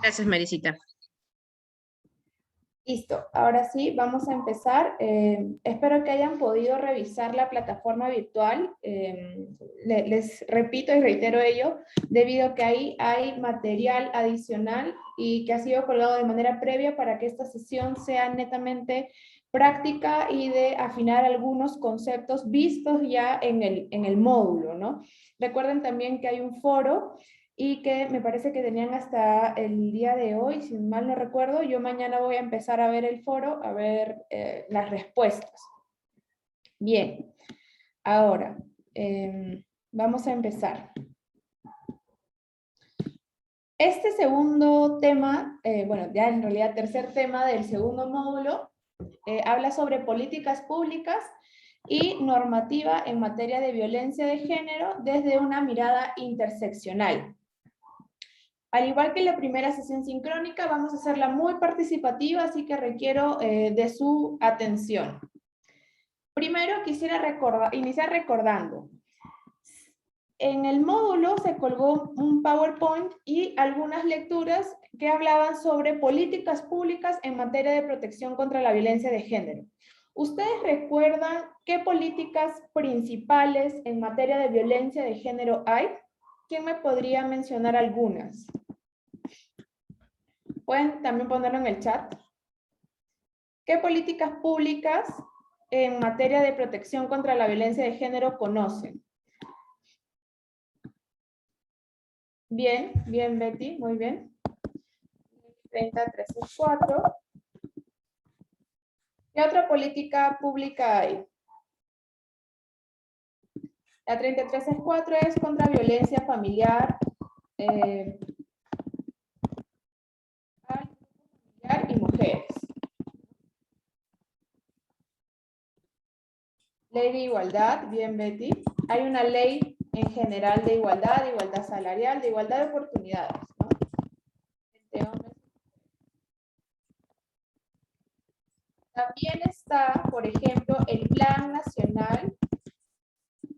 Gracias, Marisita. Listo, ahora sí, vamos a empezar. Espero que hayan podido revisar la plataforma virtual. Les repito y reitero ello, debido a que ahí hay material adicional y que ha sido colgado de manera previa para que esta sesión sea netamente práctica y de afinar algunos conceptos vistos ya en el módulo, ¿no? Recuerden también que hay un foro y que me parece que tenían hasta el día de hoy, si mal no recuerdo. Yo mañana voy a empezar a ver el foro, a ver las respuestas. Bien, ahora vamos a empezar. Este segundo tema, bueno, ya en realidad tercer tema del segundo módulo, habla sobre políticas públicas y normativa en materia de violencia de género desde una mirada interseccional. Al igual que la primera sesión sincrónica, vamos a hacerla muy participativa, así que requiero de su atención. Primero quisiera iniciar recordando. En el módulo se colgó un PowerPoint y algunas lecturas que hablaban sobre políticas públicas en materia de protección contra la violencia de género. ¿Ustedes recuerdan qué políticas principales en materia de violencia de género hay? ¿Quién me podría mencionar algunas? Pueden también ponerlo en el chat. ¿Qué políticas públicas en materia de protección contra la violencia de género conocen? Bien, bien Betty, muy bien. 3034. ¿Qué otra política pública hay? La 3364 es contra violencia familiar, y mujeres. Ley de igualdad, bien Betty. Hay una ley en general de igualdad salarial, de igualdad de oportunidades, ¿no? También está, por ejemplo, el Plan Nacional.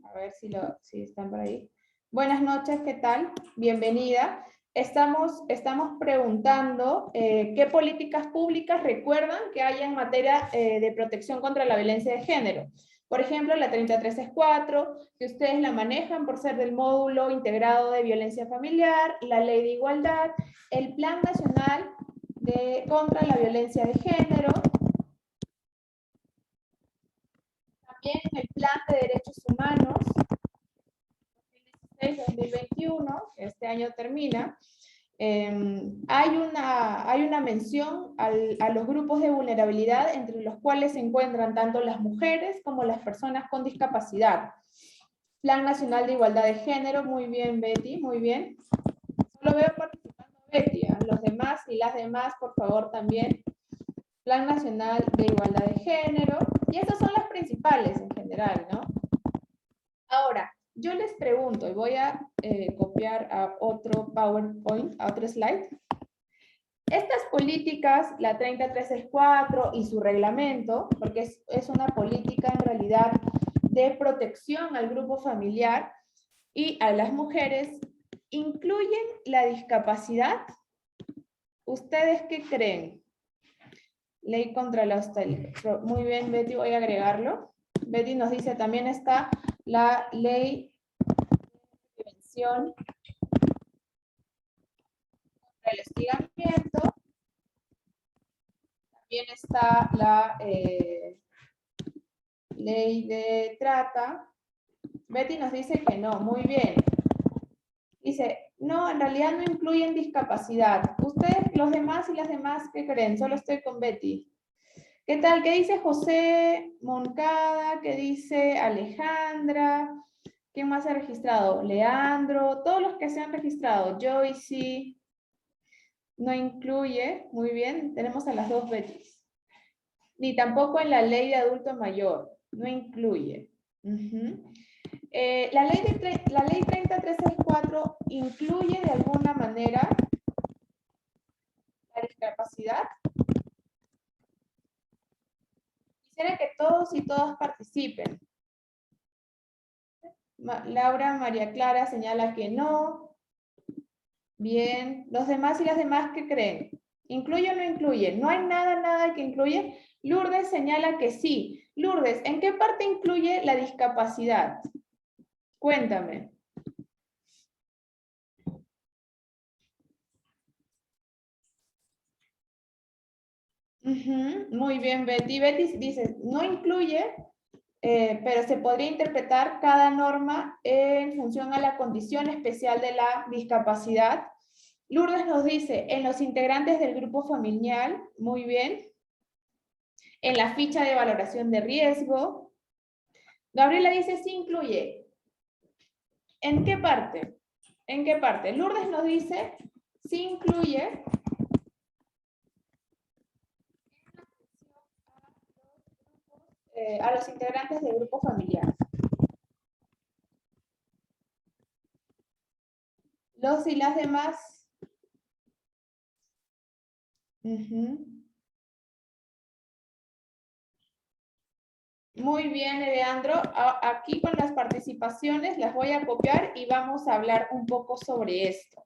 A ver si están por ahí. Buenas noches, ¿qué tal? Bienvenida. Estamos preguntando qué políticas públicas recuerdan que hay en materia de protección contra la violencia de género. Por ejemplo, la 3364, que ustedes la manejan por ser del módulo integrado de violencia familiar, la ley de igualdad, el Plan Nacional contra la violencia de género, también el Plan de Derechos Humanos 2021, este año termina, hay una mención a los grupos de vulnerabilidad, entre los cuales se encuentran tanto las mujeres como las personas con discapacidad. Plan Nacional de Igualdad de Género, muy bien Betty, muy bien. Solo veo participando Betty, los demás y las demás, por favor, también. Plan Nacional de Igualdad de Género, y estas son las principales en general, ¿no? Ahora, yo les pregunto, y voy a copiar a otro PowerPoint, a otro slide. Estas políticas, la 3364 y su reglamento, porque es una política en realidad de protección al grupo familiar y a las mujeres, ¿incluyen la discapacidad? ¿Ustedes qué creen? Ley contra la hostilidad. Muy bien, Betty, voy a agregarlo. Betty nos dice, también está la ley de prevención contra el hostigamiento. También está la ley de trata. Betty nos dice que no, muy bien. Dice, no, en realidad no incluyen discapacidad. Ustedes, los demás y las demás, ¿qué creen? Solo estoy con Betty. ¿Qué tal? ¿Qué dice José Moncada? ¿Qué dice Alejandra? ¿Quién más se ha registrado? Leandro, todos los que se han registrado. Joyce, no incluye, muy bien, tenemos a las dos Bettys. Ni tampoco en la ley de adulto mayor, no incluye. La ley 3364 incluye de alguna manera la discapacidad. Quisiera que todos y todas participen. Laura María Clara señala que no. Bien. ¿Los demás y las demás qué creen? ¿Incluye o no incluye? No hay nada que incluye. Lourdes señala que sí. Lourdes, ¿en qué parte incluye la discapacidad? Cuéntame. Muy bien, Betty. Betty dice, no incluye, pero se podría interpretar cada norma en función a la condición especial de la discapacidad. Lourdes nos dice, en los integrantes del grupo familiar, muy bien. En la ficha de valoración de riesgo. Gabriela dice, sí incluye. ¿En qué parte? ¿En qué parte? Lourdes nos dice, sí incluye a los integrantes del grupo familiar. Los y las demás. Muy bien, Leandro. Aquí con las participaciones las voy a copiar y vamos a hablar un poco sobre esto.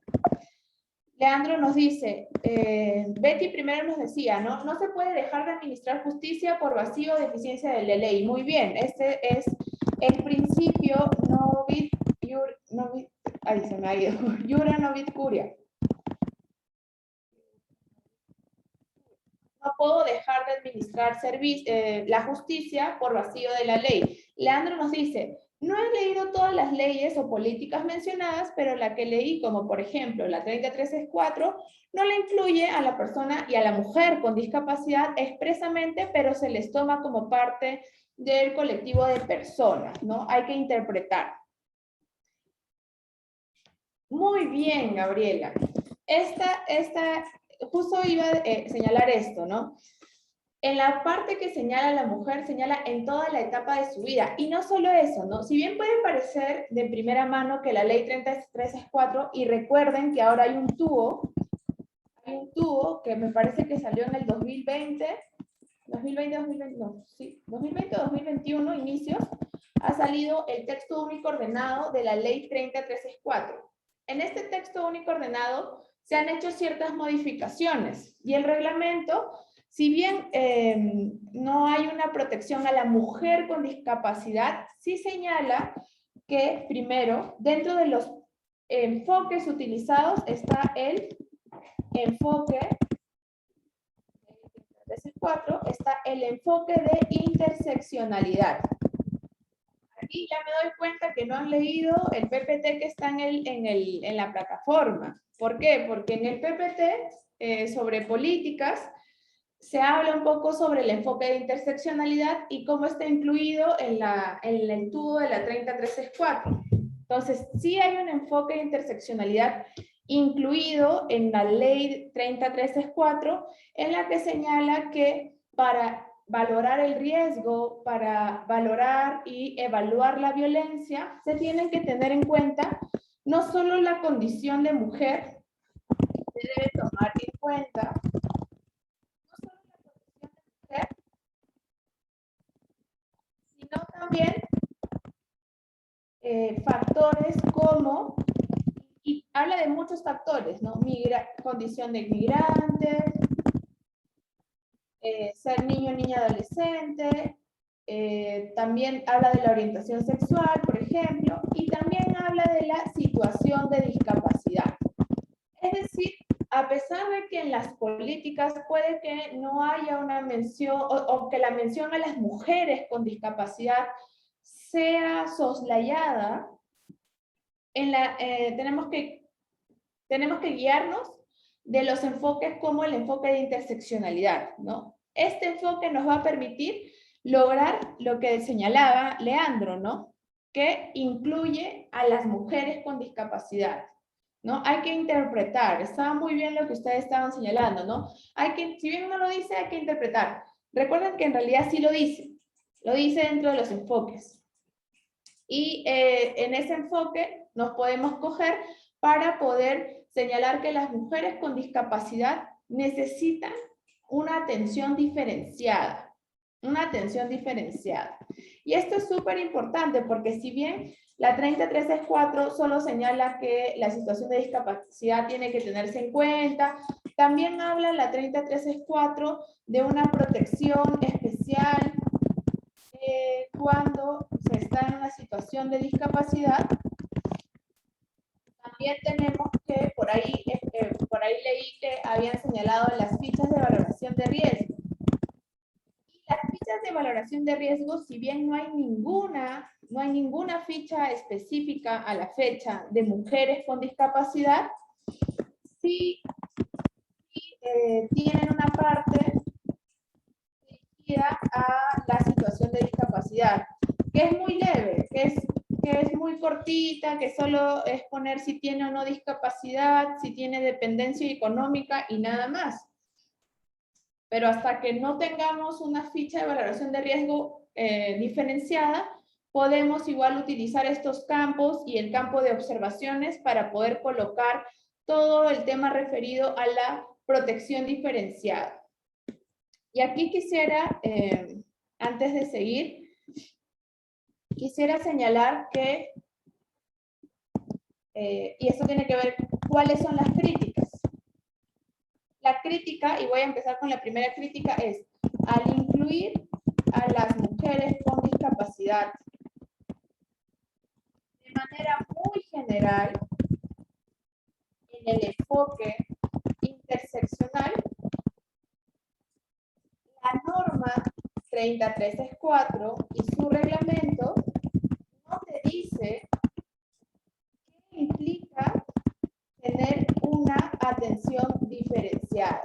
Leandro nos dice, Betty primero nos decía, ¿no? No se puede dejar de administrar justicia por vacío o deficiencia de la ley. Muy bien, este es el principio Iura novit curia. No puedo dejar de administrar la justicia por vacío de la ley. Leandro nos dice, no he leído todas las leyes o políticas mencionadas, pero la que leí, como por ejemplo la 33.4, no la incluye a la persona y a la mujer con discapacidad expresamente, pero se les toma como parte del colectivo de personas, ¿no? Hay que interpretar. Muy bien, Gabriela. Justo iba a señalar esto, ¿no? En la parte que señala la mujer, señala en toda la etapa de su vida. Y no solo eso, ¿no? Si bien puede parecer de primera mano que la ley 33.4, y recuerden que ahora hay un tubo que me parece que salió en el 2020, 2021, inicios, ha salido el texto único ordenado de la ley 30.13.4. En este texto único ordenado se han hecho ciertas modificaciones y el reglamento, si bien no hay una protección a la mujer con discapacidad, sí señala que primero, dentro de los enfoques utilizados está el enfoque 4, está el enfoque de interseccionalidad. Aquí ya me doy cuenta que no han leído el PPT que está en la plataforma. ¿Por qué? Porque en el PPT sobre políticas se habla un poco sobre el enfoque de interseccionalidad y cómo está incluido en el tubo de la 30.13.4. Entonces, sí hay un enfoque de interseccionalidad incluido en la ley 30.13.4, en la que señala que para valorar el riesgo, para valorar y evaluar la violencia, se tienen que tener en cuenta no solo la condición de mujer, se debe tomar en cuenta no solo la condición de mujer, sino también factores como, y habla de muchos factores, ¿no? Condición de inmigrante, ser niño, niña, adolescente, también habla de la orientación sexual, por ejemplo, y también habla de la situación de discapacidad. Es decir, a pesar de que en las políticas puede que no haya una mención, o que la mención a las mujeres con discapacidad sea soslayada, tenemos que guiarnos de los enfoques como el enfoque de interseccionalidad, ¿no? Este enfoque nos va a permitir lograr lo que señalaba Leandro, ¿no? Que incluye a las mujeres con discapacidad, ¿no? Hay que interpretar, estaba muy bien lo que ustedes estaban señalando, ¿no? Si bien uno lo dice, hay que interpretar. Recuerden que en realidad sí lo dice dentro de los enfoques. Y en ese enfoque nos podemos coger para poder señalar que las mujeres con discapacidad necesitan una atención diferenciada. Una atención diferenciada. Y esto es súper importante porque si bien La 30.364 solo señala que la situación de discapacidad tiene que tenerse en cuenta. También habla la 30.364 de una protección especial cuando se está en una situación de discapacidad. También tenemos que por ahí leí que habían señalado las fichas de valoración de riesgo. Y las fichas de valoración de riesgo, si bien no hay ninguna ficha específica a la fecha de mujeres con discapacidad, sí tienen una parte dirigida a la situación de discapacidad, que es muy leve, que es muy cortita, que solo es poner si tiene o no discapacidad, si tiene dependencia económica y nada más. Pero hasta que no tengamos una ficha de valoración de riesgo diferenciada, podemos igual utilizar estos campos y el campo de observaciones para poder colocar todo el tema referido a la protección diferenciada. Y aquí quisiera, antes de seguir, quisiera señalar que, y esto tiene que ver, ¿cuáles son las críticas? La crítica, y voy a empezar con la primera crítica, es al incluir a las mujeres con discapacidad de manera muy general en el enfoque interseccional, la norma 30.364 y su reglamento no te dice qué implica tener una atención diferenciada.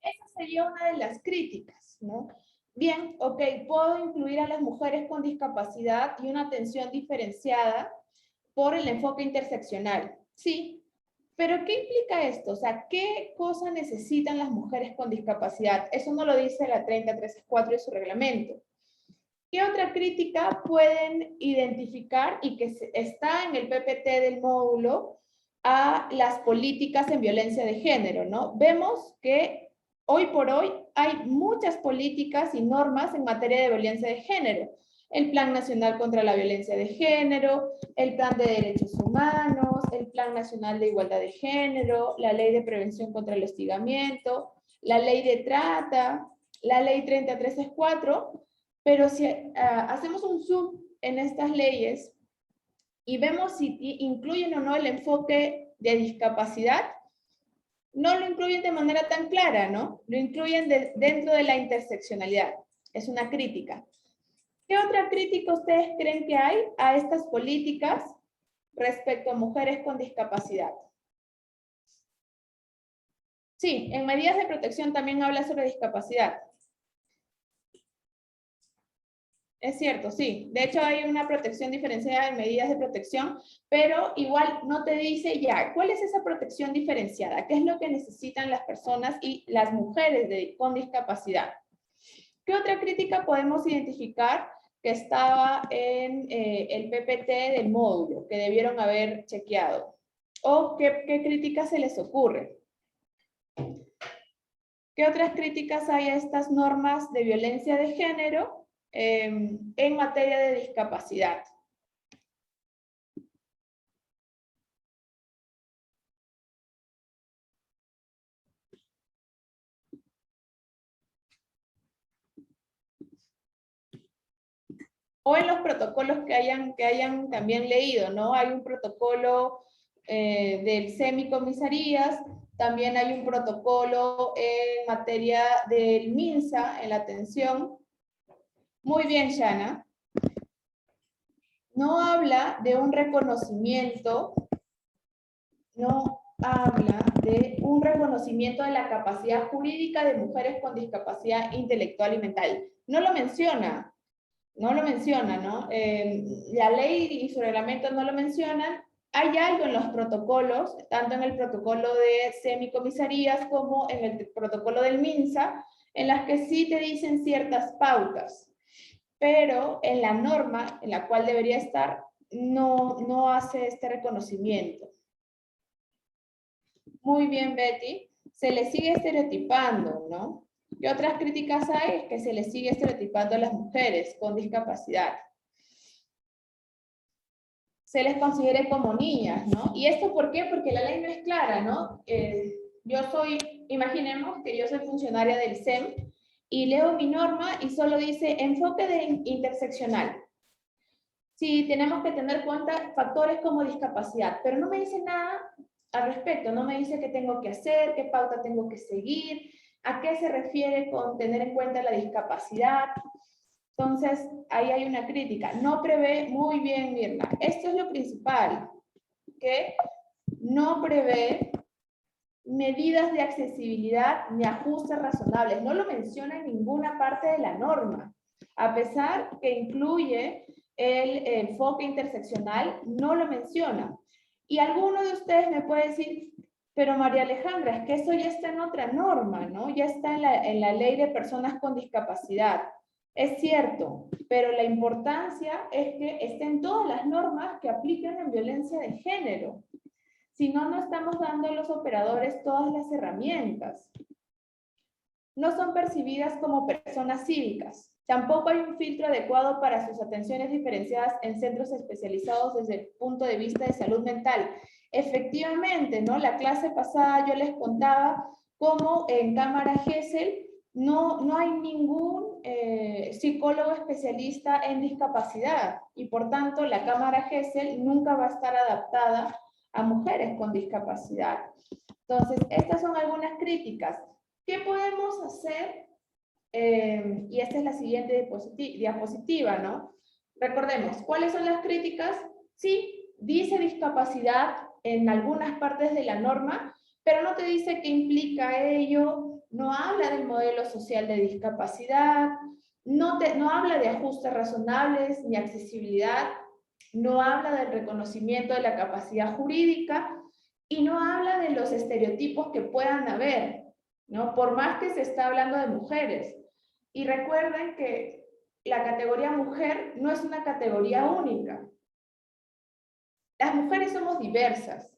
Esa sería una de las críticas, ¿no? Bien, ok, puedo incluir a las mujeres con discapacidad y una atención diferenciada por el enfoque interseccional. Sí, pero ¿qué implica esto? O sea, ¿qué cosa necesitan las mujeres con discapacidad? Eso no lo dice la 30.364 y su reglamento. ¿Qué otra crítica pueden identificar y que está en el PPT del módulo a las políticas en violencia de género, ¿no? Vemos que hoy por hoy hay muchas políticas y normas en materia de violencia de género. El Plan Nacional contra la Violencia de Género, el Plan de Derechos Humanos, el Plan Nacional de Igualdad de Género, la Ley de Prevención contra el Hostigamiento, la Ley de Trata, la Ley 30.364, pero si hacemos un zoom en estas leyes y vemos si incluyen o no el enfoque de discapacidad, no lo incluyen de manera tan clara, ¿no? Lo incluyen dentro de la interseccionalidad. Es una crítica. ¿Qué otra crítica ustedes creen que hay a estas políticas respecto a mujeres con discapacidad? Sí, en medidas de protección también habla sobre discapacidad. Es cierto, sí. De hecho, hay una protección diferenciada en medidas de protección, pero igual no te dice ya, ¿cuál es esa protección diferenciada? ¿Qué es lo que necesitan las personas y las mujeres con discapacidad? ¿Qué otra crítica podemos identificar que estaba en el PPT del módulo, que debieron haber chequeado? ¿O qué crítica se les ocurre? ¿Qué otras críticas hay a estas normas de violencia de género en materia de discapacidad? O en los protocolos que hayan también leído, ¿no? Hay un protocolo del semicomisarías, también hay un protocolo en materia del MINSA, en la atención. Muy bien, Shana. No habla de un reconocimiento, no habla de un reconocimiento de la capacidad jurídica de mujeres con discapacidad intelectual y mental. No lo menciona, ¿no? La ley y su reglamento no lo mencionan. Hay algo en los protocolos, tanto en el protocolo de semicomisarías como en el protocolo del MINSA, en las que sí te dicen ciertas pautas, pero en la norma en la cual debería estar, no hace este reconocimiento. Muy bien, Betty. Se le sigue estereotipando, ¿no? ¿Qué otras críticas hay? Es que se le sigue estereotipando a las mujeres con discapacidad. se les considere como niñas, ¿no? ¿Y esto por qué? Porque la ley no es clara, ¿no? Imaginemos que yo soy funcionaria del SEM y leo mi norma y solo dice enfoque interseccional. Sí, tenemos que tener en cuenta factores como discapacidad, pero no me dice nada al respecto, no me dice qué tengo que hacer, qué pauta tengo que seguir, a qué se refiere con tener en cuenta la discapacidad. Entonces, ahí hay una crítica. No prevé, muy bien, Mirna, esto es lo principal, que no prevé medidas de accesibilidad ni ajustes razonables. No lo menciona en ninguna parte de la norma, a pesar que incluye el enfoque interseccional, no lo menciona. Y alguno de ustedes me puede decir, pero María Alejandra, es que eso ya está en otra norma, ¿no? Ya está en la ley de personas con discapacidad. Es cierto, pero la importancia es que estén todas las normas que aplican en violencia de género. Si no, no estamos dando a los operadores todas las herramientas. No son percibidas como personas cívicas. Tampoco hay un filtro adecuado para sus atenciones diferenciadas en centros especializados desde el punto de vista de salud mental. Efectivamente, ¿no? La clase pasada yo les contaba cómo en Cámara Gesell no hay ningún psicólogo especialista en discapacidad y por tanto la Cámara Gesell nunca va a estar adaptada a mujeres con discapacidad. Entonces, estas son algunas críticas. ¿Qué podemos hacer? Y esta es la siguiente diapositiva, ¿no? Recordemos, ¿cuáles son las críticas? Sí, dice discapacidad en algunas partes de la norma, pero no te dice qué implica ello, no habla del modelo social de discapacidad, no habla de ajustes razonables ni accesibilidad, no habla del reconocimiento de la capacidad jurídica y no habla de los estereotipos que puedan haber, ¿no? Por más que se está hablando de mujeres. Y recuerden que la categoría mujer no es una categoría única. Las mujeres somos diversas.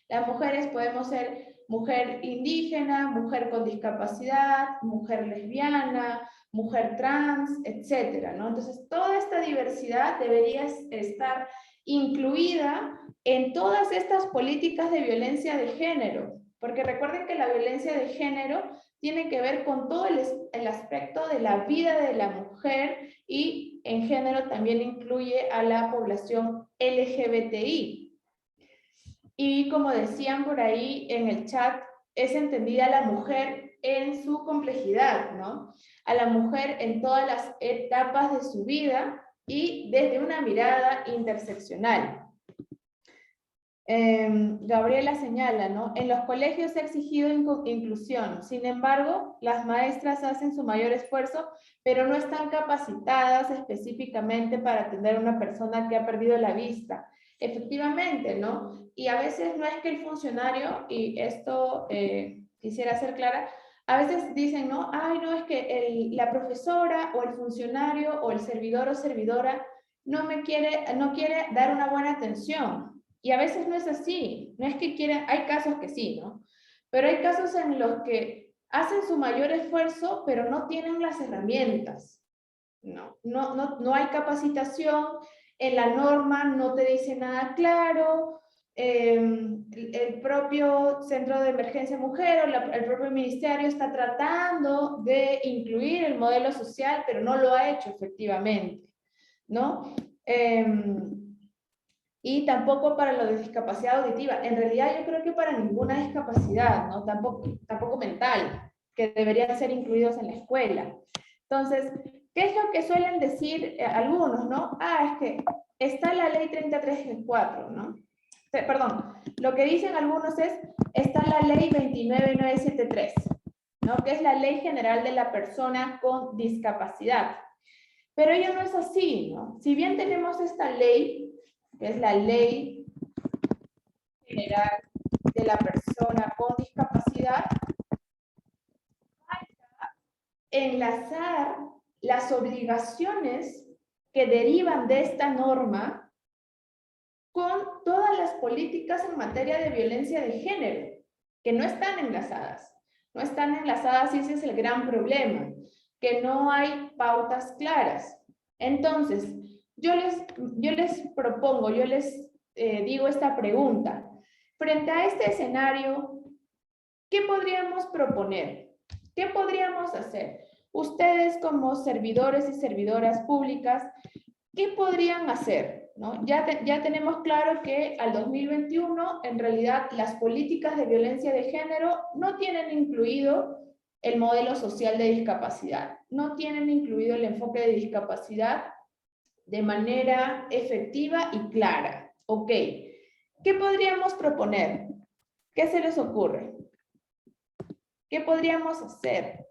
Las mujeres podemos ser mujer indígena, mujer con discapacidad, mujer lesbiana, mujer trans, etcétera, ¿no? Entonces, toda esta diversidad debería estar incluida en todas estas políticas de violencia de género, porque recuerden que la violencia de género tiene que ver con todo el aspecto de la vida de la mujer y en género también incluye a la población LGBTI. Y como decían por ahí en el chat, es entendida la mujer en su complejidad, ¿no? A la mujer en todas las etapas de su vida y desde una mirada interseccional. Gabriela señala, ¿no? En los colegios se ha exigido inclusión, sin embargo, las maestras hacen su mayor esfuerzo, pero no están capacitadas específicamente para atender a una persona que ha perdido la vista. Efectivamente, ¿no? Y a veces no es que el funcionario, y esto quisiera ser clara, a veces dicen, ¿no? Ay, no, es que la profesora o el funcionario o el servidor o servidora no quiere dar una buena atención. Y a veces no es así, no es que quieran, hay casos que sí, ¿no? Pero hay casos en los que hacen su mayor esfuerzo, pero no tienen las herramientas, no hay capacitación, en la norma no te dice nada claro, el propio Centro de Emergencia Mujer o el propio ministerio está tratando de incluir el modelo social, pero no lo ha hecho efectivamente, ¿no? Y tampoco para lo de discapacidad auditiva. En realidad yo creo que para ninguna discapacidad, ¿no? Tampoco mental, que deberían ser incluidos en la escuela. Entonces, ¿qué es lo que suelen decir algunos, no? Ah, es que está la ley 33.4, ¿no? Perdón, lo que dicen algunos es, está la ley 29973, ¿no? Que es la Ley General de la Persona con Discapacidad. Pero ello no es así, ¿no? Si bien tenemos esta ley, que es la Ley General de la Persona con Discapacidad, falta enlazar las obligaciones que derivan de esta norma con todas las políticas en materia de violencia de género, que no están enlazadas. No están enlazadas y ese es el gran problema, que no hay pautas claras. Entonces, yo les propongo, yo les digo esta pregunta. Frente a este escenario, ¿qué podríamos proponer? ¿Qué podríamos hacer? Ustedes como servidores y servidoras públicas, ¿qué podrían hacer? ¿No? Ya tenemos claro que al 2021, en realidad, las políticas de violencia de género no tienen incluido el modelo social de discapacidad, no tienen incluido el enfoque de discapacidad de manera efectiva y clara. Ok, ¿qué podríamos proponer? ¿Qué se les ocurre? ¿Qué podríamos hacer?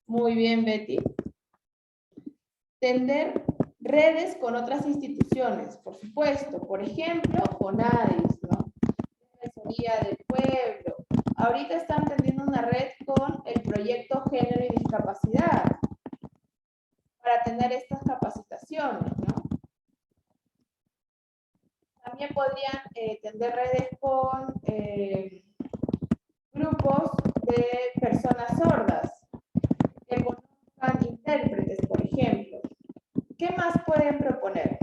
Muy bien, Betty. Tender redes con otras instituciones, por supuesto. Por ejemplo, CONADIS, ¿no? Defensoría del Pueblo. Ahorita están tendiendo una red con el proyecto Género y Discapacidad para tener estas capacitaciones, ¿no? También podrían tender redes con grupos de personas sordas que conozcan intérpretes, por ejemplo. ¿Qué más pueden proponer?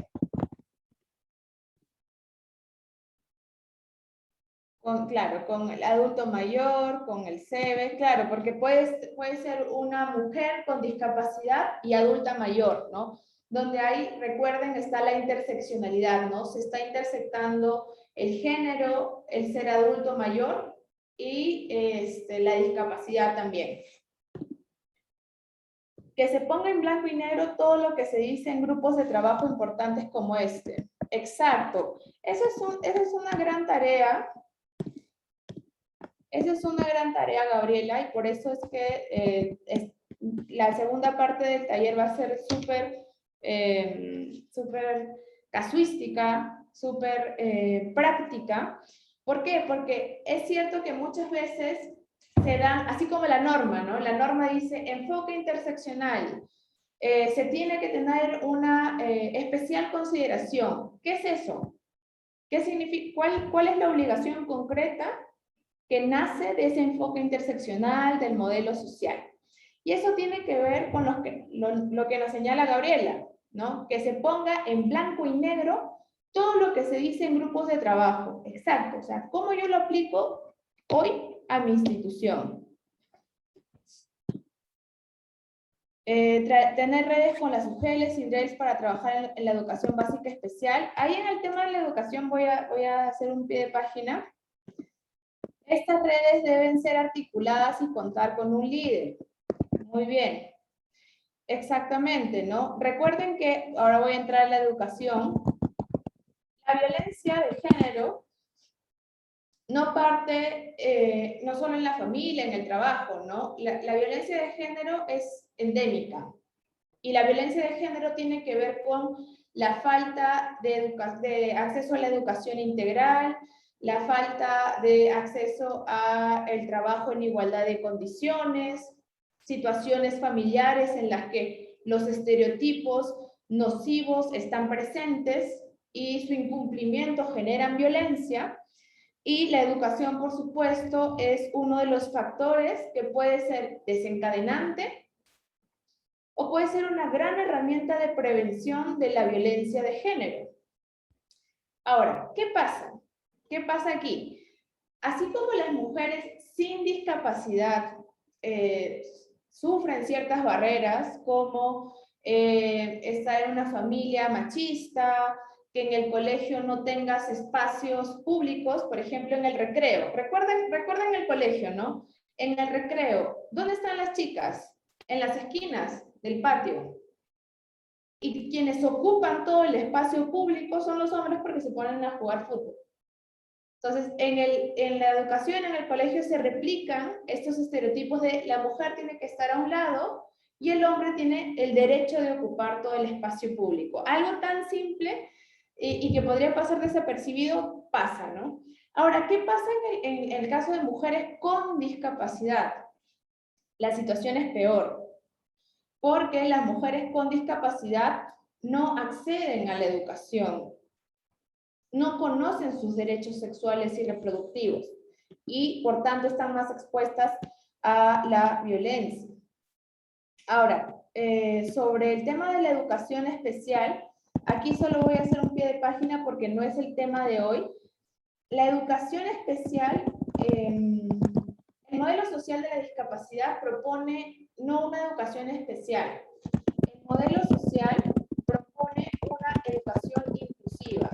Claro, con el adulto mayor, con el SEBE, claro, porque puede ser una mujer con discapacidad y adulta mayor, ¿no? Donde ahí, recuerden, está la interseccionalidad, ¿no? Se está intersectando el género, el ser adulto mayor y la discapacidad también. Que se ponga en blanco y negro todo lo que se dice en grupos de trabajo importantes como este. Exacto. Esa es una gran tarea. Esa es una gran tarea, Gabriela, y por eso es que la segunda parte del taller va a ser súper casuística, súper práctica. ¿Por qué? Porque es cierto que muchas veces se dan, así como la norma, ¿no? La norma dice enfoque interseccional, se tiene que tener una especial consideración. ¿Qué es eso? ¿Qué significa? ¿Cuál es la obligación concreta que nace de ese enfoque interseccional del modelo social? Y eso tiene que ver con lo que nos señala Gabriela, ¿no? Que se ponga en blanco y negro todo lo que se dice en grupos de trabajo. Exacto, o sea, cómo yo lo aplico hoy a mi institución. Tener redes con las UGELs y DRELs para trabajar en la educación básica especial. Ahí en el tema de la educación voy a hacer un pie de página. Estas redes deben ser articuladas y contar con un líder. Muy bien. Exactamente, ¿no? Recuerden que, ahora voy a entrar en la educación, la violencia de género no parte, no solo en la familia, en el trabajo, ¿no? La violencia de género es endémica. Y la violencia de género tiene que ver con la falta de acceso a la educación integral, la falta de acceso al trabajo en igualdad de condiciones, situaciones familiares en las que los estereotipos nocivos están presentes y su incumplimiento generan violencia. Y la educación, por supuesto, es uno de los factores que puede ser desencadenante o puede ser una gran herramienta de prevención de la violencia de género. Ahora, ¿qué pasa? ¿Qué pasa aquí? Así como las mujeres sin discapacidad sufren ciertas barreras, como estar en una familia machista, que en el colegio no tengas espacios públicos, por ejemplo, en el recreo. Recuerden el colegio, ¿no? En el recreo, ¿dónde están las chicas? En las esquinas del patio. Y quienes ocupan todo el espacio público son los hombres porque se ponen a jugar fútbol. Entonces, en la educación, en el colegio, se replican estos estereotipos de la mujer tiene que estar a un lado y el hombre tiene el derecho de ocupar todo el espacio público. Algo tan simple y que podría pasar desapercibido, pasa, ¿no? Ahora, ¿qué pasa en el caso de mujeres con discapacidad? La situación es peor, porque las mujeres con discapacidad no acceden a la educación, no conocen sus derechos sexuales y reproductivos y por tanto están más expuestas a la violencia. Ahora, sobre el tema de la educación especial, aquí solo voy a hacer un pie de página porque no es el tema de hoy. La educación especial, el modelo social de la discapacidad propone no una educación especial. El modelo social propone una educación inclusiva.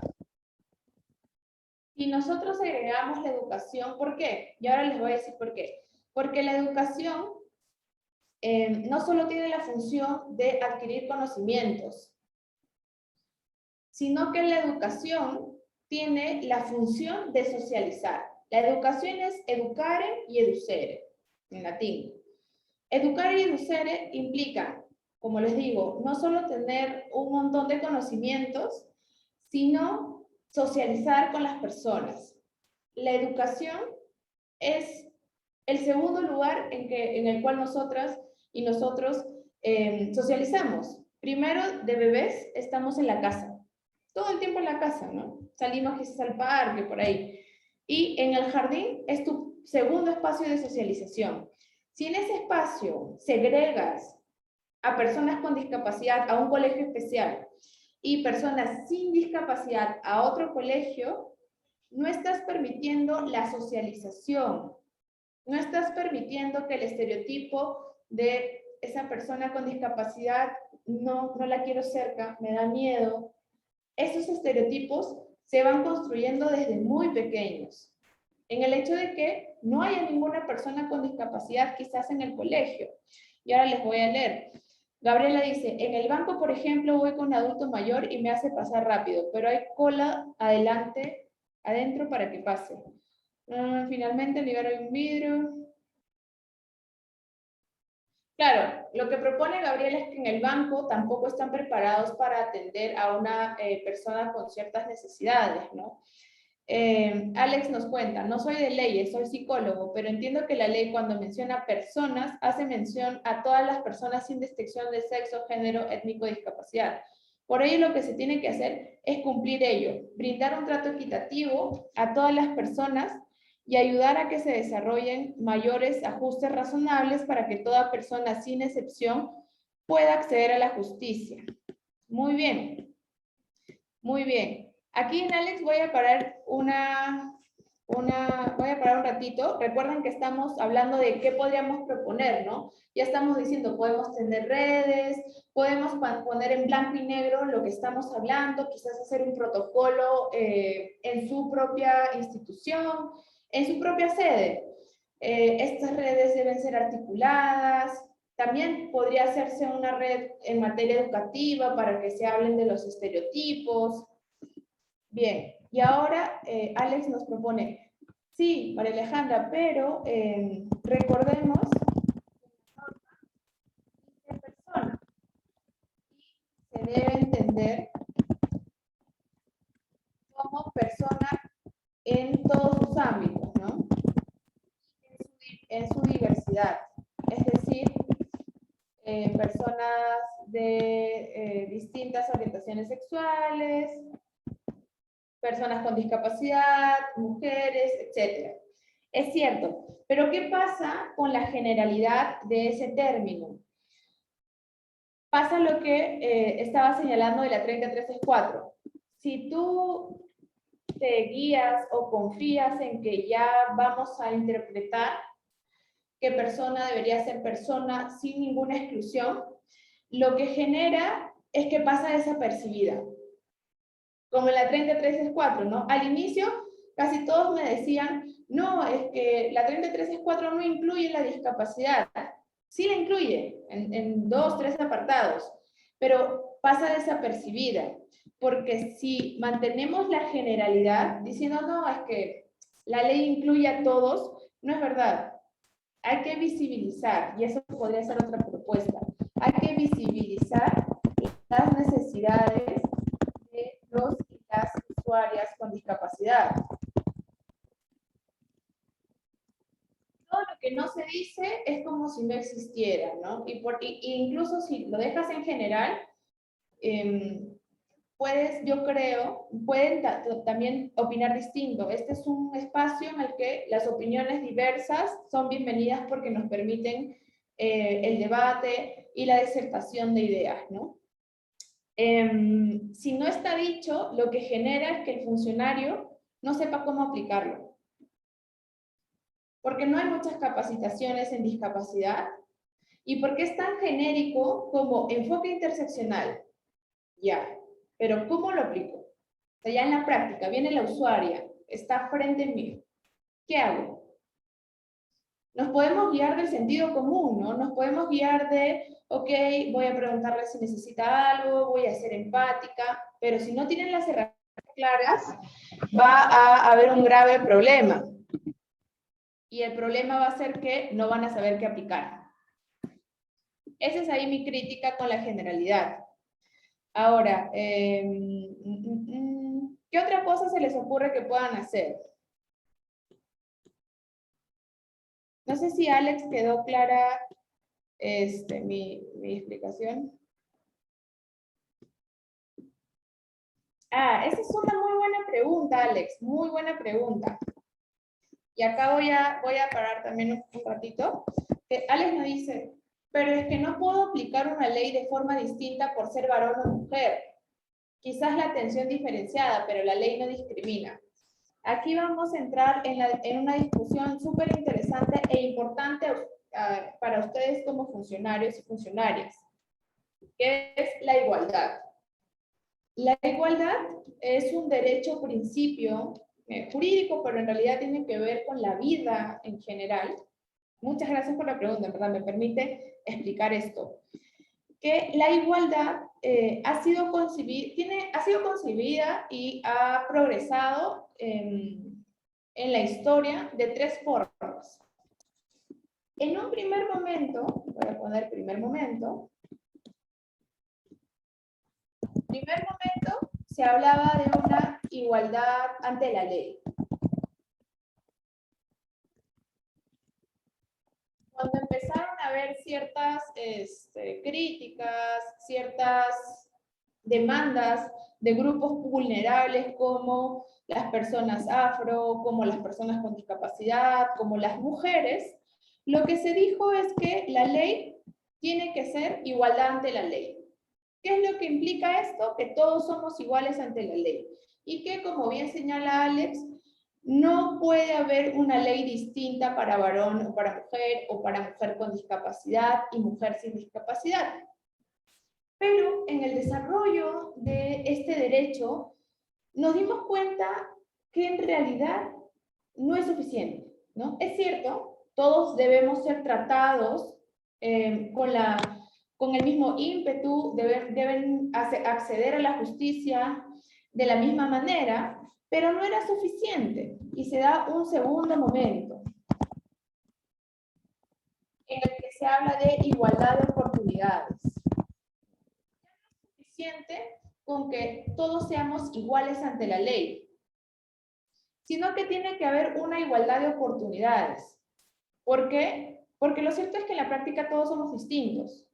Si nosotros agregamos la educación, ¿por qué? Y ahora les voy a decir por qué. Porque la educación no solo tiene la función de adquirir conocimientos, sino que la educación tiene la función de socializar. La educación es educare y educere, en latín. Educare y educere implica, como les digo, no solo tener un montón de conocimientos, sino socializar con las personas. La educación es el segundo lugar en el cual nosotras y nosotros socializamos. Primero, de bebés, estamos en la casa. Todo el tiempo en la casa, ¿no? Salimos quizás al parque, por ahí. Y en el jardín es tu segundo espacio de socialización. Si en ese espacio segregas a personas con discapacidad a un colegio especial y personas sin discapacidad a otro colegio, no estás permitiendo la socialización. No estás permitiendo que el estereotipo de esa persona con discapacidad, no la quiero cerca, me da miedo. Esos estereotipos se van construyendo desde muy pequeños. En el hecho de que no haya ninguna persona con discapacidad quizás en el colegio. Y ahora les voy a leer. Gabriela dice, en el banco, por ejemplo, voy con un adulto mayor y me hace pasar rápido, pero hay cola adentro para que pase. Finalmente libero un vidrio. Claro, lo que propone Gabriela es que en el banco tampoco están preparados para atender a una persona con ciertas necesidades, ¿no? Alex nos cuenta, no soy de leyes, soy psicólogo, pero entiendo que la ley cuando menciona personas hace mención a todas las personas sin distinción de sexo, género, étnico, discapacidad. Por ello lo que se tiene que hacer es cumplir ello, brindar un trato equitativo a todas las personas y ayudar a que se desarrollen mayores ajustes razonables para que toda persona sin excepción pueda acceder a la justicia. Muy bien, muy bien. Aquí en Alex voy a parar un ratito. Recuerden que estamos hablando de qué podríamos proponer, ¿no? Ya estamos diciendo, podemos tener redes, podemos poner en blanco y negro lo que estamos hablando, quizás hacer un protocolo en su propia institución, en su propia sede. Estas redes deben ser articuladas. También podría hacerse una red en materia educativa para que se hablen de los estereotipos. Bien, y ahora Alex nos propone, sí, María Alejandra, pero recordemos que persona se debe entender como persona en todos sus ámbitos, ¿no? En su diversidad, es decir, personas de distintas orientaciones sexuales, personas con discapacidad, mujeres, etc. Es cierto, pero ¿qué pasa con la generalidad de ese término? Pasa lo que estaba señalando de la 30364. Si tú te guías o confías en que ya vamos a interpretar que persona debería ser persona sin ninguna exclusión, lo que genera es que pasa desapercibida. Como en la 30364, ¿no? Al inicio, casi todos me decían, no, es que la 30364 no incluye la discapacidad. Sí la incluye, en 2, 3 apartados, pero pasa desapercibida, porque si mantenemos la generalidad, diciendo, no, es que la ley incluye a todos, no es verdad. Hay que visibilizar, y eso podría ser otra propuesta, hay que visibilizar las necesidades de los y las usuarias con discapacidad. Todo lo que no se dice es como si no existiera, ¿no? Incluso si lo dejas en general, yo creo, pueden también opinar distinto. Este es un espacio en el que las opiniones diversas son bienvenidas porque nos permiten el debate y la disertación de ideas, ¿no? Si no está dicho, lo que genera es que el funcionario no sepa cómo aplicarlo. Porque no hay muchas capacitaciones en discapacidad y porque es tan genérico como enfoque interseccional. Ya, pero ¿cómo lo aplico? O sea, ya en la práctica, viene la usuaria, está frente mío. ¿Qué hago? Nos podemos guiar del sentido común, ¿no? Nos podemos guiar de, ok, voy a preguntarle si necesita algo, voy a ser empática, pero si no tienen las herramientas claras, va a haber un grave problema. Y el problema va a ser que no van a saber qué aplicar. Esa es ahí mi crítica con la generalidad. Ahora, ¿qué otra cosa se les ocurre que puedan hacer? No sé si Alex quedó clara mi explicación. Esa es una muy buena pregunta, Alex, muy buena pregunta. Y acá voy a parar también un ratito. Alex me dice, pero es que no puedo aplicar una ley de forma distinta por ser varón o mujer. Quizás la atención diferenciada, pero la ley no discrimina. Aquí vamos a entrar en una discusión súper interesante e importante para ustedes como funcionarios y funcionarias, que es la igualdad. La igualdad es un derecho principio jurídico, pero en realidad tiene que ver con la vida en general. Muchas gracias por la pregunta, en verdad, me permite explicar esto. Que la igualdad ha sido concebida y ha progresado en la historia de tres formas. En un primer momento, voy a poner primer momento, se hablaba de una igualdad ante la ley. Cuando empezaron a haber ciertas críticas, ciertas demandas de grupos vulnerables como las personas afro, como las personas con discapacidad, como las mujeres, lo que se dijo es que la ley tiene que ser igualdad ante la ley. ¿Qué es lo que implica esto? Que todos somos iguales ante la ley. Y que, como bien señala Alex, no puede haber una ley distinta para varón o para mujer con discapacidad y mujer sin discapacidad. Pero en el desarrollo de este derecho nos dimos cuenta que en realidad no es suficiente, ¿no? Es cierto, todos debemos ser tratados con el mismo ímpetu, deben acceder a la justicia de la misma manera, pero no era suficiente y se da un segundo momento en el que se habla de igualdad de oportunidades. No es suficiente con que todos seamos iguales ante la ley, sino que tiene que haber una igualdad de oportunidades. ¿Por qué? Porque lo cierto es que en la práctica todos somos distintos.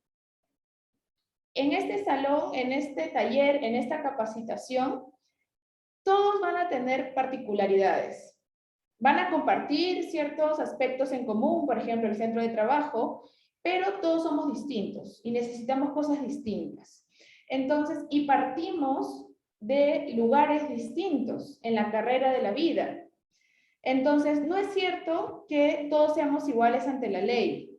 En este salón, en este taller, en esta capacitación, todos van a tener particularidades. Van a compartir ciertos aspectos en común, por ejemplo, el centro de trabajo, pero todos somos distintos y necesitamos cosas distintas. Entonces, y partimos de lugares distintos en la carrera de la vida. Entonces, no es cierto que todos seamos iguales ante la ley.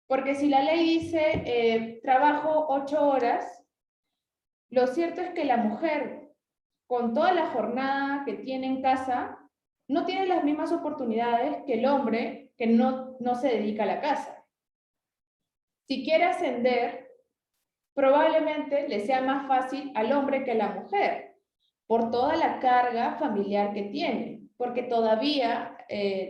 Porque si la ley dice trabajo 8 horas, lo cierto es que la mujer, con toda la jornada que tiene en casa, no tiene las mismas oportunidades que el hombre que no se dedica a la casa. Si quiere ascender, probablemente le sea más fácil al hombre que a la mujer, por toda la carga familiar que tiene, porque todavía,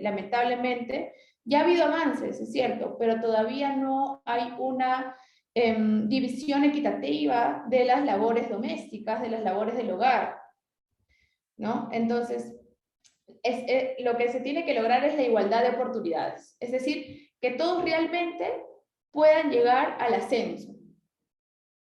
lamentablemente, ya ha habido avances, es cierto, pero todavía no hay una división equitativa de las labores domésticas, de las labores del hogar, ¿no? Entonces, lo que se tiene que lograr es la igualdad de oportunidades, es decir, que todos realmente puedan llegar al ascenso,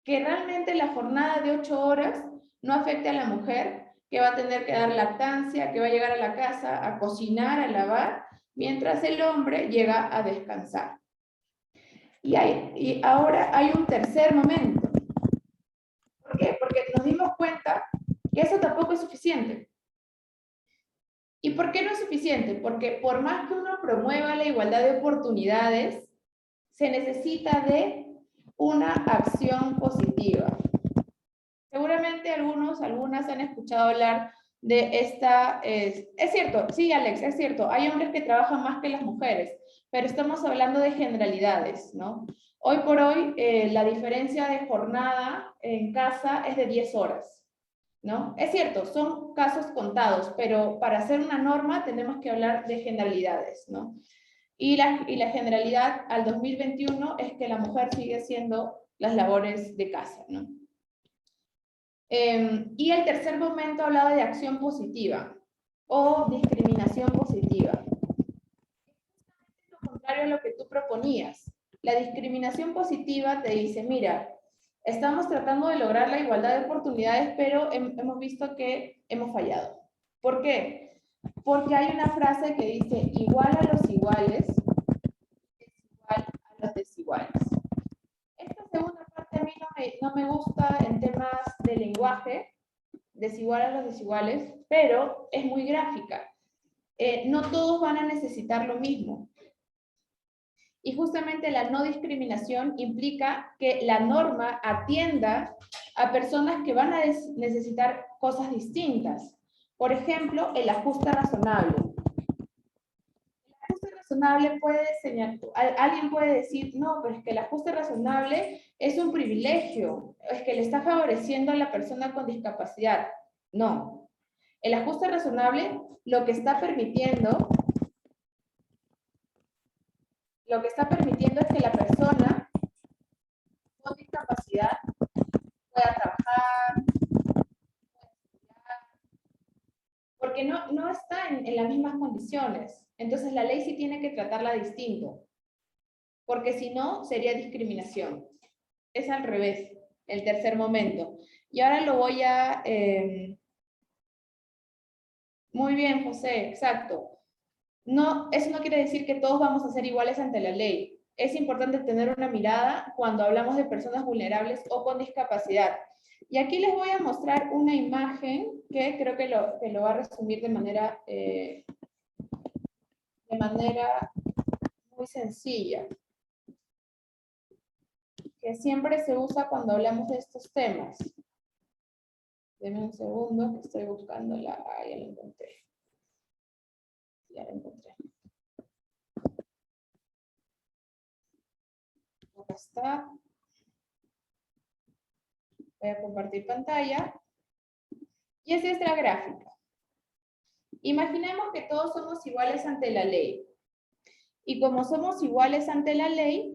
que realmente la jornada de 8 horas no afecte a la mujer, que va a tener que dar lactancia, que va a llegar a la casa a cocinar, a lavar, mientras el hombre llega a descansar. Y ahora hay un tercer momento. ¿Por qué? Porque nos dimos cuenta que eso tampoco es suficiente. ¿Y por qué no es suficiente? Porque por más que uno promueva la igualdad de oportunidades, se necesita de una acción positiva. Seguramente algunas han escuchado hablar de esta, es cierto, sí Alex, es cierto, hay hombres que trabajan más que las mujeres, pero estamos hablando de generalidades, ¿no? Hoy por hoy la diferencia de jornada en casa es de 10 horas, ¿no? Es cierto, son casos contados, pero para hacer una norma tenemos que hablar de generalidades, ¿no? Y la generalidad al 2021 es que la mujer sigue haciendo las labores de casa, ¿no? Y el tercer momento hablaba de acción positiva o discriminación positiva. Es lo contrario a lo que tú proponías. La discriminación positiva te dice, mira, estamos tratando de lograr la igualdad de oportunidades, pero hemos visto que hemos fallado. ¿Por qué? Porque hay una frase que dice, igual a los iguales, desigual a los desiguales. Esta segunda parte a mí no me gusta en temas de lenguaje, desigual a los desiguales, pero es muy gráfica. No todos van a necesitar lo mismo. Y justamente la no discriminación implica que la norma atienda a personas que van a necesitar cosas distintas. Por ejemplo, el ajuste razonable. El ajuste razonable puede señalar, alguien puede decir, no, pero es que el ajuste razonable es un privilegio, es que le está favoreciendo a la persona con discapacidad. No. El ajuste razonable lo que está permitiendo es que la persona con discapacidad pueda trabajar, pueda estudiar, porque no está en las mismas condiciones. Entonces la ley sí tiene que tratarla distinto, porque si no sería discriminación. Es al revés, el tercer momento. Y ahora lo voy a... muy bien, José, exacto. No, eso no quiere decir que todos vamos a ser iguales ante la ley. Es importante tener una mirada cuando hablamos de personas vulnerables o con discapacidad. Y aquí les voy a mostrar una imagen que creo que lo va a resumir de manera muy sencilla, que siempre se usa cuando hablamos de estos temas. Denme un segundo que estoy buscándola. Ah, ya la encontré. Ya la encontré. Acá está. Voy a compartir pantalla. Y esa es la gráfica. Imaginemos que todos somos iguales ante la ley. Y como somos iguales ante la ley,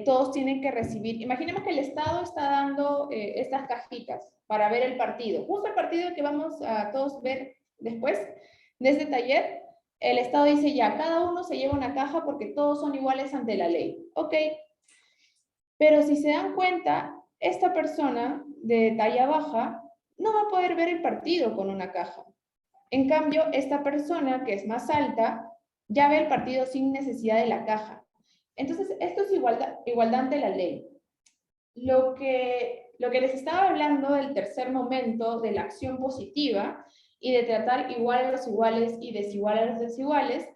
todos tienen que recibir. Imaginemos que el Estado está dando estas cajitas para ver el partido. Justo el partido que vamos a todos ver después de este taller, el Estado dice ya, cada uno se lleva una caja porque todos son iguales ante la ley. Ok. Pero si se dan cuenta, esta persona de talla baja no va a poder ver el partido con una caja. En cambio, esta persona que es más alta ya ve el partido sin necesidad de la caja. Entonces, esto es igualdad ante la ley. Lo que les estaba hablando del tercer momento de la acción positiva y de tratar igual a los iguales y desigual a los desiguales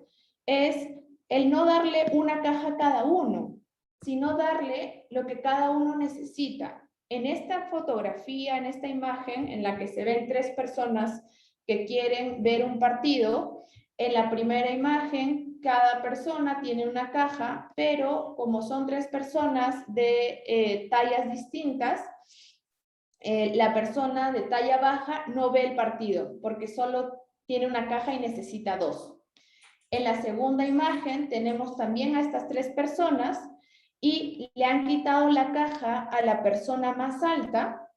es el no darle una caja a cada uno, sino darle lo que cada uno necesita. En esta fotografía, en esta imagen en la que se ven tres personas que quieren ver un partido, en la primera imagen cada persona tiene una caja, pero como son tres personas de tallas distintas, la persona de talla baja no ve el partido porque solo tiene una caja y necesita dos. En la segunda imagen tenemos también a estas tres personas y le han quitado la caja a la persona más alta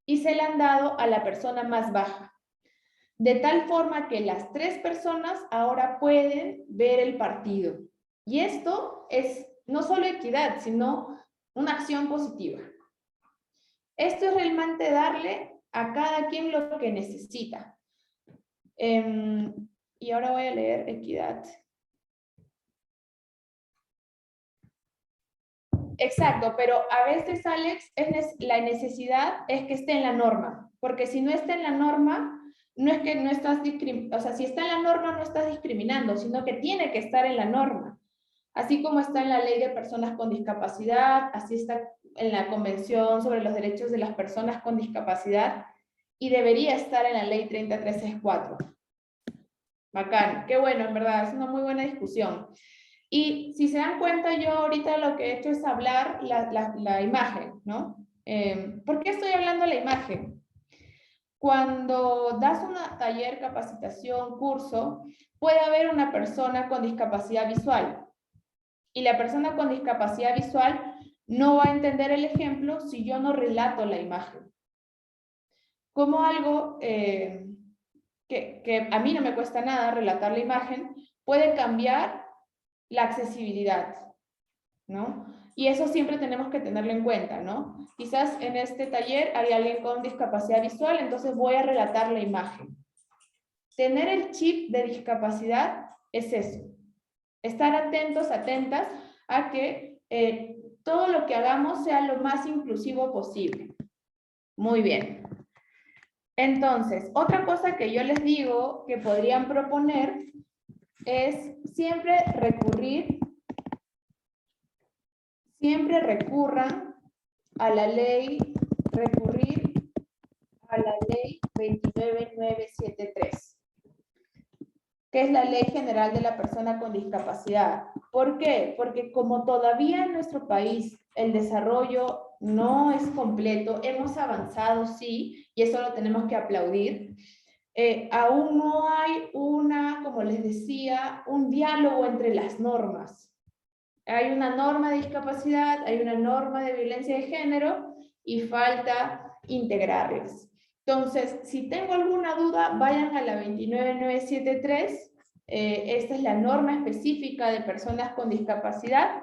y se la han dado a la persona más baja. De tal forma que las tres personas ahora pueden ver el partido. Y esto es no solo equidad, sino una acción positiva. Esto es realmente darle a cada quien lo que necesita. Y ahora voy a leer equidad. Exacto, pero a veces, Alex, la necesidad es que esté en la norma, porque si no está en la norma, no es que no estás discriminando, o sea, si está en la norma no estás discriminando, sino que tiene que estar en la norma. Así como está en la Ley de Personas con Discapacidad, así está en la Convención sobre los Derechos de las Personas con Discapacidad, y debería estar en la Ley 30364. Bacán, qué bueno, en verdad, es una muy buena discusión. Y si se dan cuenta, yo ahorita lo que he hecho es hablar la imagen, ¿no? ¿Por qué estoy hablando de la imagen? Cuando das un taller, capacitación, curso, puede haber una persona con discapacidad visual. Y la persona con discapacidad visual no va a entender el ejemplo si yo no relato la imagen. Como algo que a mí no me cuesta nada relatar la imagen, puede cambiar la accesibilidad, ¿no? Y eso siempre tenemos que tenerlo en cuenta, ¿no? Quizás en este taller hay alguien con discapacidad visual, entonces voy a relatar la imagen. Tener el chip de discapacidad es eso. Estar atentos, atentas a que todo lo que hagamos sea lo más inclusivo posible. Muy bien. Entonces, otra cosa que yo les digo que podrían proponer es siempre recurran a la ley, recurrir a la ley 29973, que es la Ley General de la Persona con Discapacidad. ¿Por qué? Porque como todavía en nuestro país el desarrollo no es completo, hemos avanzado, sí, y eso lo tenemos que aplaudir, aún no hay como les decía, un diálogo entre las normas. Hay una norma de discapacidad, hay una norma de violencia de género y falta integrarlas. Entonces, si tengo alguna duda, vayan a la 29973. Esta es la norma específica de personas con discapacidad.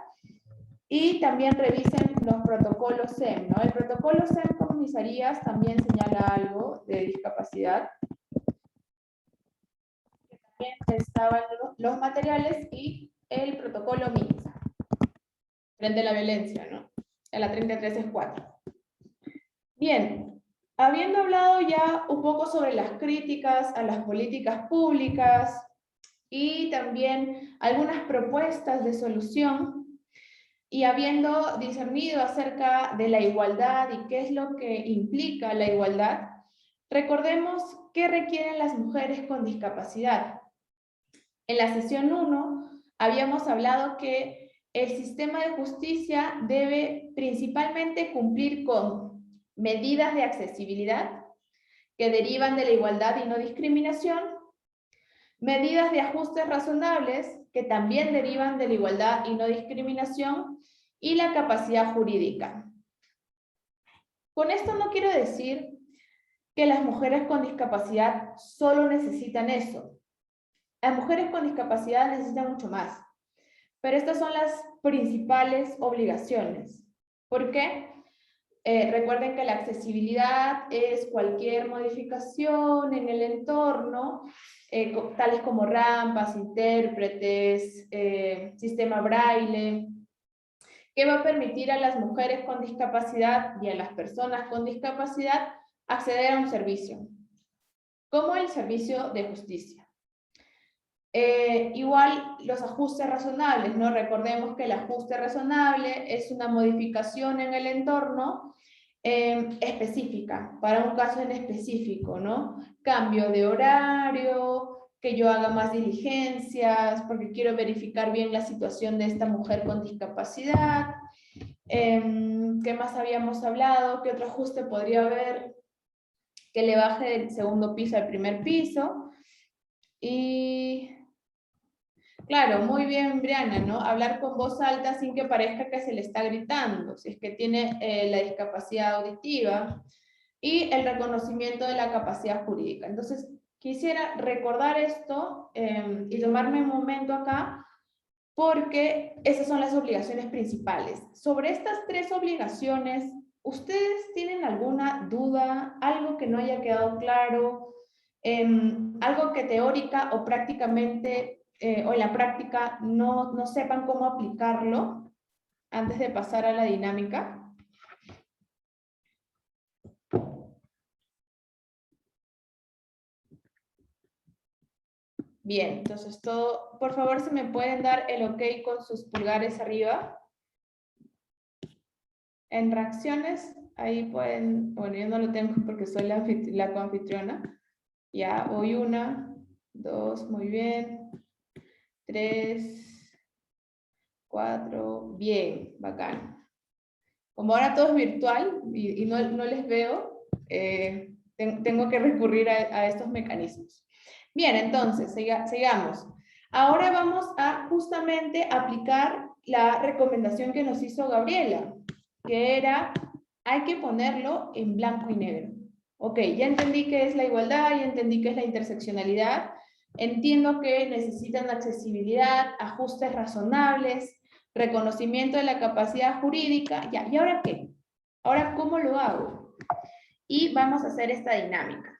Y también revisen los protocolos SEM, ¿no? El protocolo SEM, comisarías, también señala algo de discapacidad. También estaban los materiales y el protocolo MINSA frente a la violencia, ¿no? A la 30364. Bien, habiendo hablado ya un poco sobre las críticas a las políticas públicas y también algunas propuestas de solución, y habiendo discernido acerca de la igualdad y qué es lo que implica la igualdad, recordemos qué requieren las mujeres con discapacidad. En la sesión 1 habíamos hablado que el sistema de justicia debe principalmente cumplir con medidas de accesibilidad que derivan de la igualdad y no discriminación, medidas de ajustes razonables que también derivan de la igualdad y no discriminación, y la capacidad jurídica. Con esto no quiero decir que las mujeres con discapacidad solo necesitan eso. Las mujeres con discapacidad necesitan mucho más. Pero estas son las principales obligaciones. ¿Por qué? Recuerden que la accesibilidad es cualquier modificación en el entorno, tales como rampas, intérpretes, sistema braille, que va a permitir a las mujeres con discapacidad y a las personas con discapacidad acceder a un servicio, como el servicio de justicia. Igual los ajustes razonables, ¿no? Recordemos que el ajuste razonable es una modificación en el entorno específica, para un caso en específico, ¿no? Cambio de horario, que yo haga más diligencias, porque quiero verificar bien la situación de esta mujer con discapacidad. ¿Qué más habíamos hablado? ¿Qué otro ajuste podría haber? Que le baje del segundo piso al primer piso. Y claro, muy bien, Briana, ¿no? Hablar con voz alta sin que parezca que se le está gritando, si es que tiene la discapacidad auditiva, y el reconocimiento de la capacidad jurídica. Entonces, quisiera recordar esto y tomarme un momento acá, porque esas son las obligaciones principales. Sobre estas tres obligaciones, ¿ustedes tienen alguna duda, algo que no haya quedado claro, algo que teórica o prácticamente o en la práctica no sepan cómo aplicarlo? antes de pasar a la dinámica? Bien, entonces todo, por favor, si me pueden dar el ok con sus pulgares arriba. En reacciones, ahí pueden, bueno, yo no lo tengo porque soy la coanfitriona. Ya, voy 1, 2, muy bien. 3, 4, bien, bacán. Como ahora todo es virtual y no les veo, tengo que recurrir a estos mecanismos. Bien, entonces, sigamos. Ahora vamos a justamente aplicar la recomendación que nos hizo Gabriela, que era, hay que ponerlo en blanco y negro. Ok, ya entendí qué es la igualdad, ya entendí qué es la interseccionalidad, entiendo que necesitan accesibilidad, ajustes razonables, reconocimiento de la capacidad jurídica, ya, ¿y ahora qué? Ahora, ¿cómo lo hago? Y vamos a hacer esta dinámica.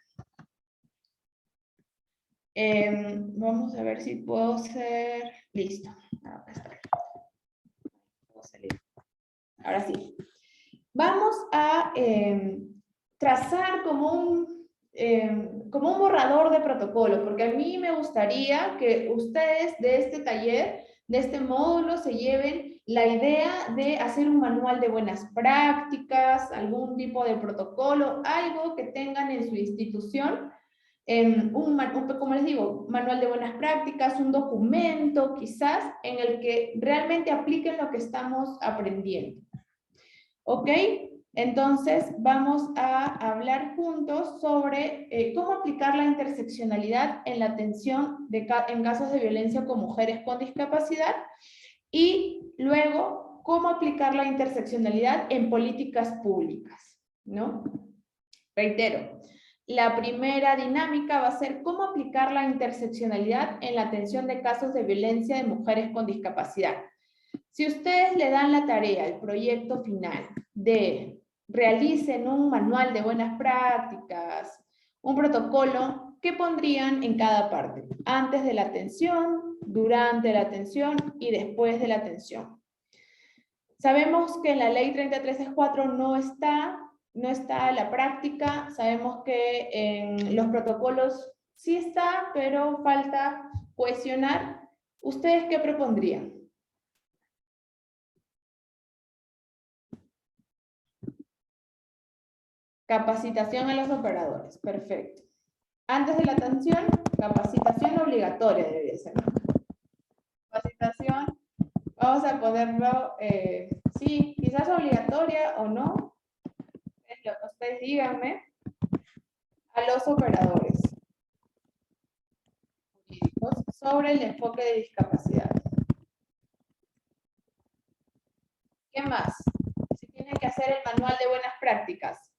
Vamos a ver si puedo ser... Listo. Ahora sí. Vamos a trazar como un borrador de protocolo, porque a mí me gustaría que ustedes de este taller, de este módulo, se lleven la idea de hacer un manual de buenas prácticas, algún tipo de protocolo, algo que tengan en su institución, como les digo, manual de buenas prácticas, un documento quizás en el que realmente apliquen lo que estamos aprendiendo. ¿Ok? Entonces vamos a hablar juntos sobre cómo aplicar la interseccionalidad en la atención en casos de violencia con mujeres con discapacidad y luego cómo aplicar la interseccionalidad en políticas públicas, ¿no? Reitero, la primera dinámica va a ser cómo aplicar la interseccionalidad en la atención de casos de violencia de mujeres con discapacidad. Si ustedes le dan la tarea, el proyecto final, de realicen un manual de buenas prácticas, un protocolo, ¿qué pondrían en cada parte? Antes de la atención, durante la atención y después de la atención. Sabemos que en la ley 3364 no está la práctica, sabemos que en los protocolos sí está, pero falta cohesionar. ¿Ustedes qué propondrían? Capacitación a los operadores, perfecto. Antes de la atención, capacitación obligatoria debería ser, ¿no? Capacitación, vamos a ponerlo, sí, quizás obligatoria o no, ustedes díganme, a los operadores jurídicos sobre el enfoque de discapacidad. ¿Qué más? Si tienen que hacer el manual de buenas prácticas,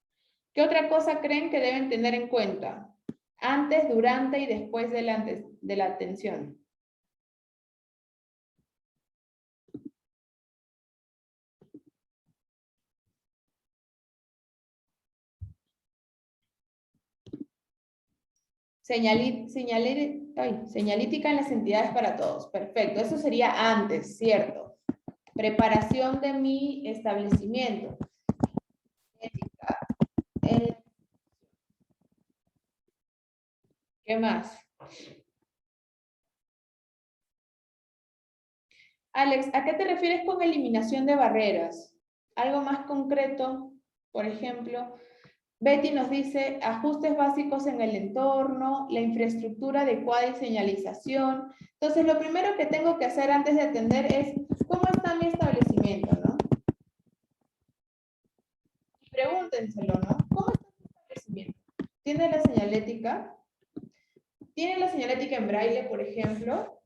¿qué otra cosa creen que deben tener en cuenta? Antes, durante y después de la atención. Señalítica en las entidades para todos. Perfecto, eso sería antes, ¿cierto? Preparación de mi establecimiento. ¿Qué más? Alex, ¿a qué te refieres con eliminación de barreras? Algo más concreto, por ejemplo, Betty nos dice ajustes básicos en el entorno, la infraestructura adecuada y señalización. Entonces, lo primero que tengo que hacer antes de atender es ¿cómo está mi establecimiento, no? Pregúntenselo, ¿no? ¿Cómo está tu establecimiento? ¿Tiene la señalética? ¿Tiene la señalética en braille, por ejemplo?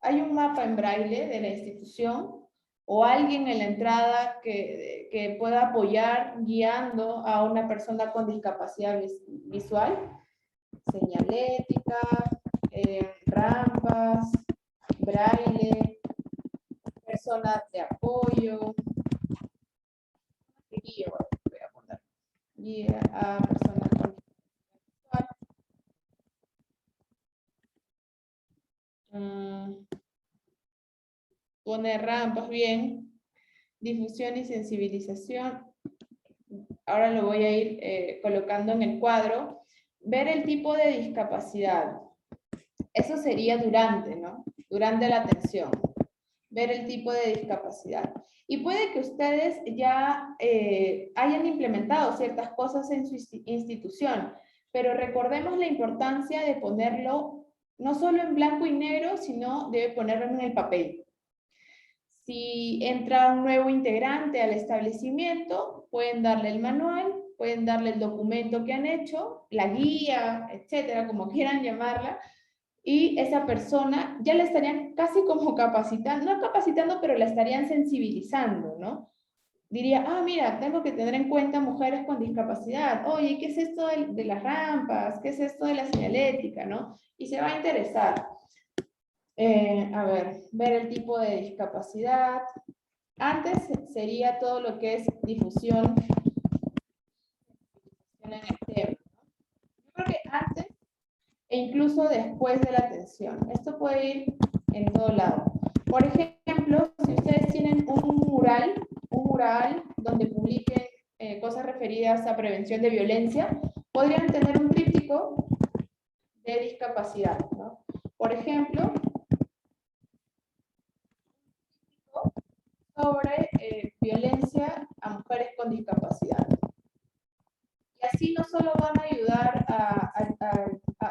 ¿Hay un mapa en braille de la institución? ¿O alguien en la entrada que pueda apoyar guiando a una persona con discapacidad visual? Señalética, rampas, braille, personas de apoyo. Guía, voy a poner. Guía a personas con discapacidad visual. Poner rampas, bien. difusión y sensibilización. Ahora lo voy a ir colocando en el cuadro. Ver el tipo de discapacidad. Eso sería durante, ¿no? Durante la atención. Ver el tipo de discapacidad. Y puede que ustedes ya hayan implementado ciertas cosas en su institución, pero recordemos la importancia de ponerlo no solo en blanco y negro, sino debe ponerlo en el papel. Si entra un nuevo integrante al establecimiento, pueden darle el manual, pueden darle el documento que han hecho, la guía, etcétera, como quieran llamarla, y esa persona ya la estarían casi como capacitando, no capacitando, pero la estarían sensibilizando, ¿no? Diría, ah, mira, tengo que tener en cuenta mujeres con discapacidad. Oye, ¿qué es esto de las rampas? ¿Qué es esto de la señalética? ¿No? Y se va a interesar. A ver el tipo de discapacidad. Antes sería todo lo que es difusión en el tema, ¿no? Yo creo que antes e incluso después de la atención. Esto puede ir en todo lado. Por ejemplo, si ustedes tienen un mural donde publiquen cosas referidas a prevención de violencia, podrían tener un tríptico de discapacidad, ¿no? Por ejemplo, sobre violencia a mujeres con discapacidad. Y así no solo van a ayudar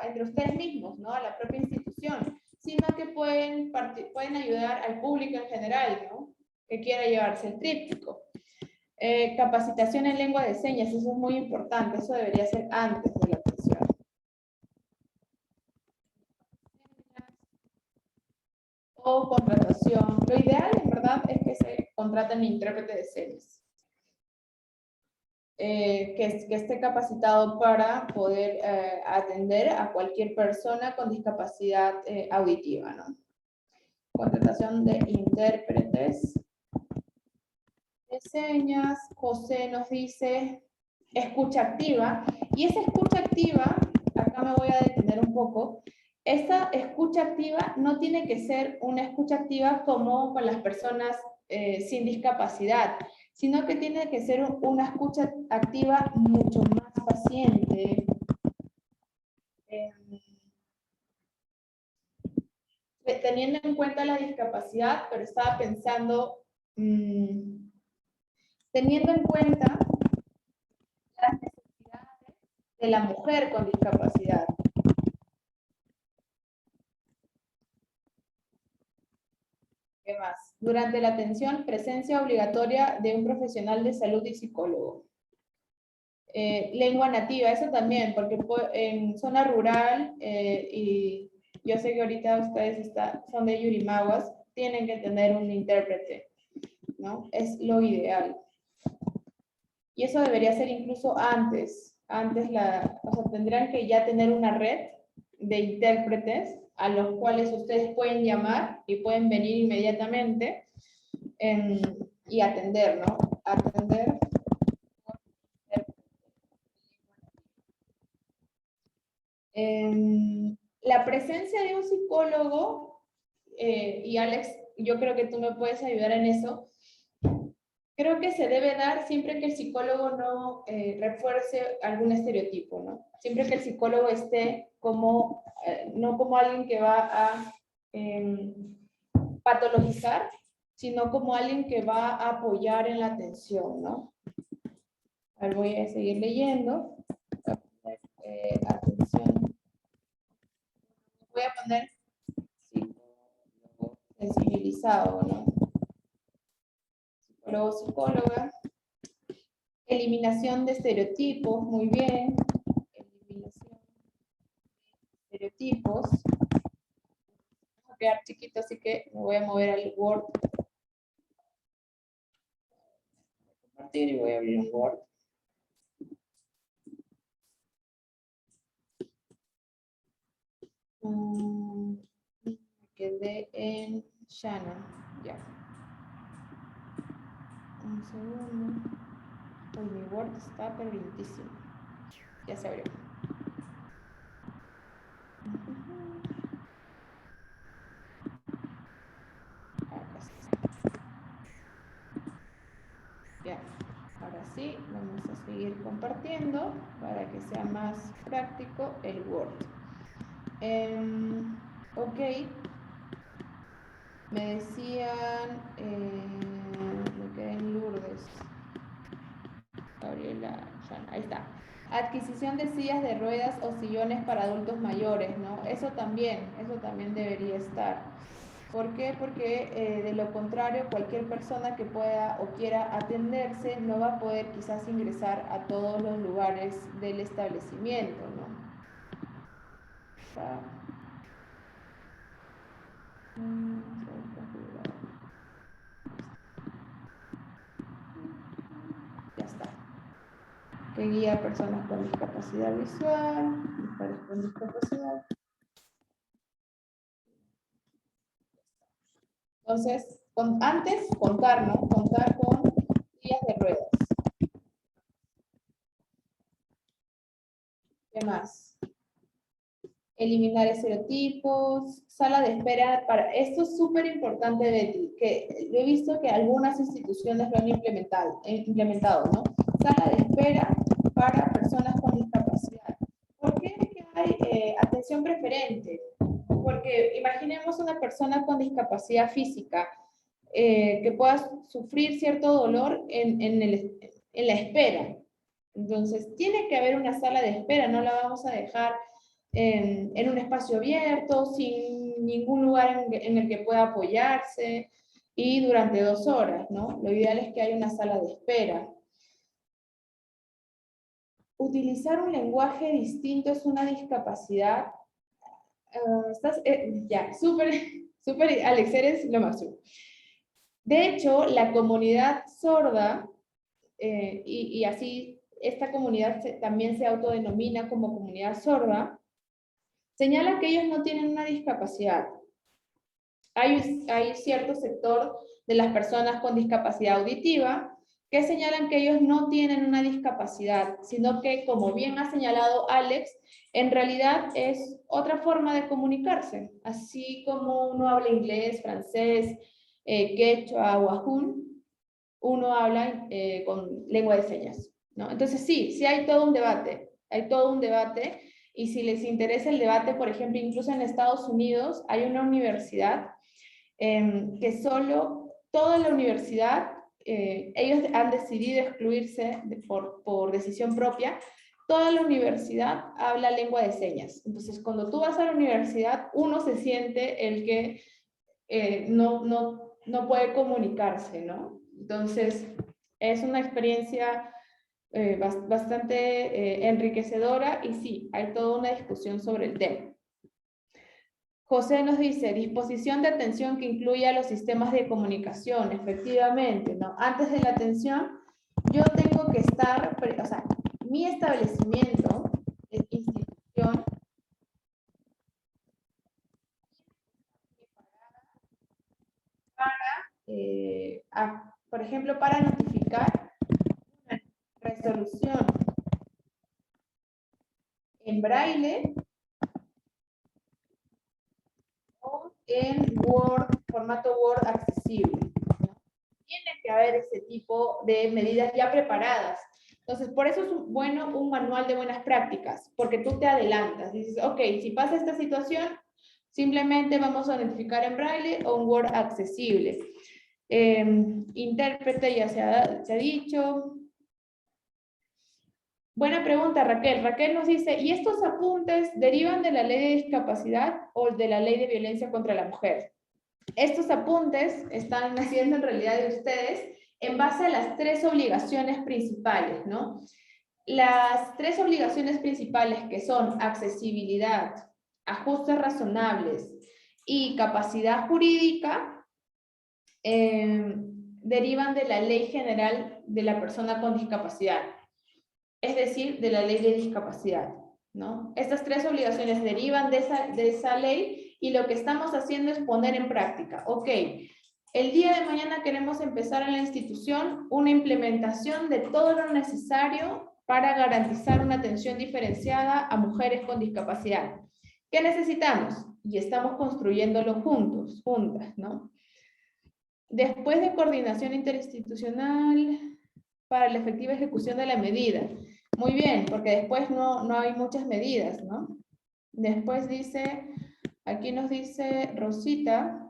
entre ustedes mismos, ¿no? A la propia institución, sino que pueden ayudar al público en general, ¿no? Que quiera llevarse el tríptico. Capacitación en lengua de señas, eso es muy importante, eso debería ser antes de la atención. O contratación. Lo ideal, en verdad, es que se contrate un intérprete de señas. Que esté capacitado para poder atender a cualquier persona con discapacidad auditiva, ¿no? Contratación de intérpretes de señas. José nos dice escucha activa, y esa escucha activa, acá me voy a detener un poco, esta escucha activa no tiene que ser una escucha activa como con las personas sin discapacidad, sino que tiene que ser una escucha activa mucho más paciente. Teniendo en cuenta la discapacidad, pero estaba pensando, teniendo en cuenta las necesidades de la mujer con discapacidad. ¿Qué más? Durante la atención, presencia obligatoria de un profesional de salud y psicólogo. Lengua nativa, eso también, porque en zona rural, y yo sé que ahorita ustedes son de Yurimaguas, tienen que tener un intérprete, ¿no? Es lo ideal. Y eso debería ser incluso antes. O sea, tendrán que ya tener una red de intérpretes a los cuales ustedes pueden llamar y pueden venir inmediatamente y atender, ¿no? Atender. La presencia de un psicólogo, y Alex, yo creo que tú me puedes ayudar en eso, creo que se debe dar siempre que el psicólogo no refuerce algún estereotipo, ¿no? Siempre que el psicólogo esté como, no como alguien que va a patologizar, sino como alguien que va a apoyar en la atención, ¿no? A ver, voy a seguir leyendo. Atención. Voy a poner psicólogo sensibilizado, ¿no? Psicólogo, psicóloga. Eliminación de estereotipos, muy bien. Eliminación de estereotipos. Va a quedar chiquito, así que me voy a mover al Word. Compartir y voy a abrir un Word. Me quedé en Shannon, ya. Un segundo. Uy, mi Word está perditísimo. Ya se abrió. Acá está. sí, vamos a seguir compartiendo para que sea más práctico el Word. Ok, me decían, me quedé en Lourdes. Gabriela, ahí está. Adquisición de sillas de ruedas o sillones para adultos mayores, ¿no? Eso también debería estar. ¿Por qué? Porque de lo contrario, cualquier persona que pueda o quiera atenderse no va a poder quizás ingresar a todos los lugares del establecimiento, ¿no? Ya está. Que guía a personas con discapacidad visual, mujeres con discapacidad. Entonces, antes contar, ¿no? Contar con sillas de ruedas. ¿Qué más? Eliminar estereotipos, sala de espera para... Esto es súper importante, Betty, que he visto que algunas instituciones lo han implementado, ¿no? Sala de espera para personas con discapacidad. ¿Por qué es que hay atención preferente? Porque imaginemos una persona con discapacidad física que pueda sufrir cierto dolor en la espera. Entonces, tiene que haber una sala de espera, no la vamos a dejar en un espacio abierto, sin ningún lugar en el que pueda apoyarse y durante 2 horas, ¿no? Lo ideal es que haya una sala de espera. Utilizar un lenguaje distinto es una discapacidad. Ya, súper, Alex, eres lo máximo. De hecho, la comunidad sorda, y así esta comunidad también se autodenomina como comunidad sorda, señala que ellos no tienen una discapacidad. Hay cierto sector de las personas con discapacidad auditiva que señalan que ellos no tienen una discapacidad, sino que, como bien ha señalado Alex, en realidad es otra forma de comunicarse. Así como uno habla inglés, francés, quechua o ajún, uno habla con lengua de señas, ¿no? Entonces sí hay todo un debate, y si les interesa el debate, por ejemplo, incluso en Estados Unidos hay una universidad que toda la universidad, ellos han decidido excluirse por decisión propia, toda la universidad habla lengua de señas. Entonces, cuando tú vas a la universidad, uno se siente el que no puede comunicarse, ¿no? Entonces, es una experiencia bastante enriquecedora y sí, hay toda una discusión sobre el tema. José nos dice, disposición de atención que incluya los sistemas de comunicación, efectivamente, ¿no? Antes de la atención, yo tengo que estar, o sea, mi establecimiento, institución, por ejemplo, para notificar una resolución en braille o en Word, formato Word accesible, ¿no? Tiene que haber ese tipo de medidas ya preparadas. Entonces, por eso es bueno un manual de buenas prácticas, porque tú te adelantas. Dices, ok, si pasa esta situación, simplemente vamos a notificar en braille o en Word accesible. Intérprete ya se ha dicho. Buena pregunta, Raquel. Raquel nos dice, ¿y estos apuntes derivan de la ley de discapacidad o de la ley de violencia contra la mujer? Estos apuntes están naciendo en realidad de ustedes en base a las 3 obligaciones principales, ¿no? Las 3 obligaciones principales, que son accesibilidad, ajustes razonables y capacidad jurídica, derivan de la Ley General de la Persona con Discapacidad, es decir, de la Ley de Discapacidad, ¿no? Estas 3 obligaciones derivan de esa ley y lo que estamos haciendo es poner en práctica. Ok, el día de mañana queremos empezar en la institución una implementación de todo lo necesario para garantizar una atención diferenciada a mujeres con discapacidad. ¿Qué necesitamos? Y estamos construyéndolo juntos, juntas, ¿no? Después de coordinación interinstitucional, para la efectiva ejecución de la medida. Muy bien, porque después no hay muchas medidas, ¿no? Después dice, aquí nos dice Rosita,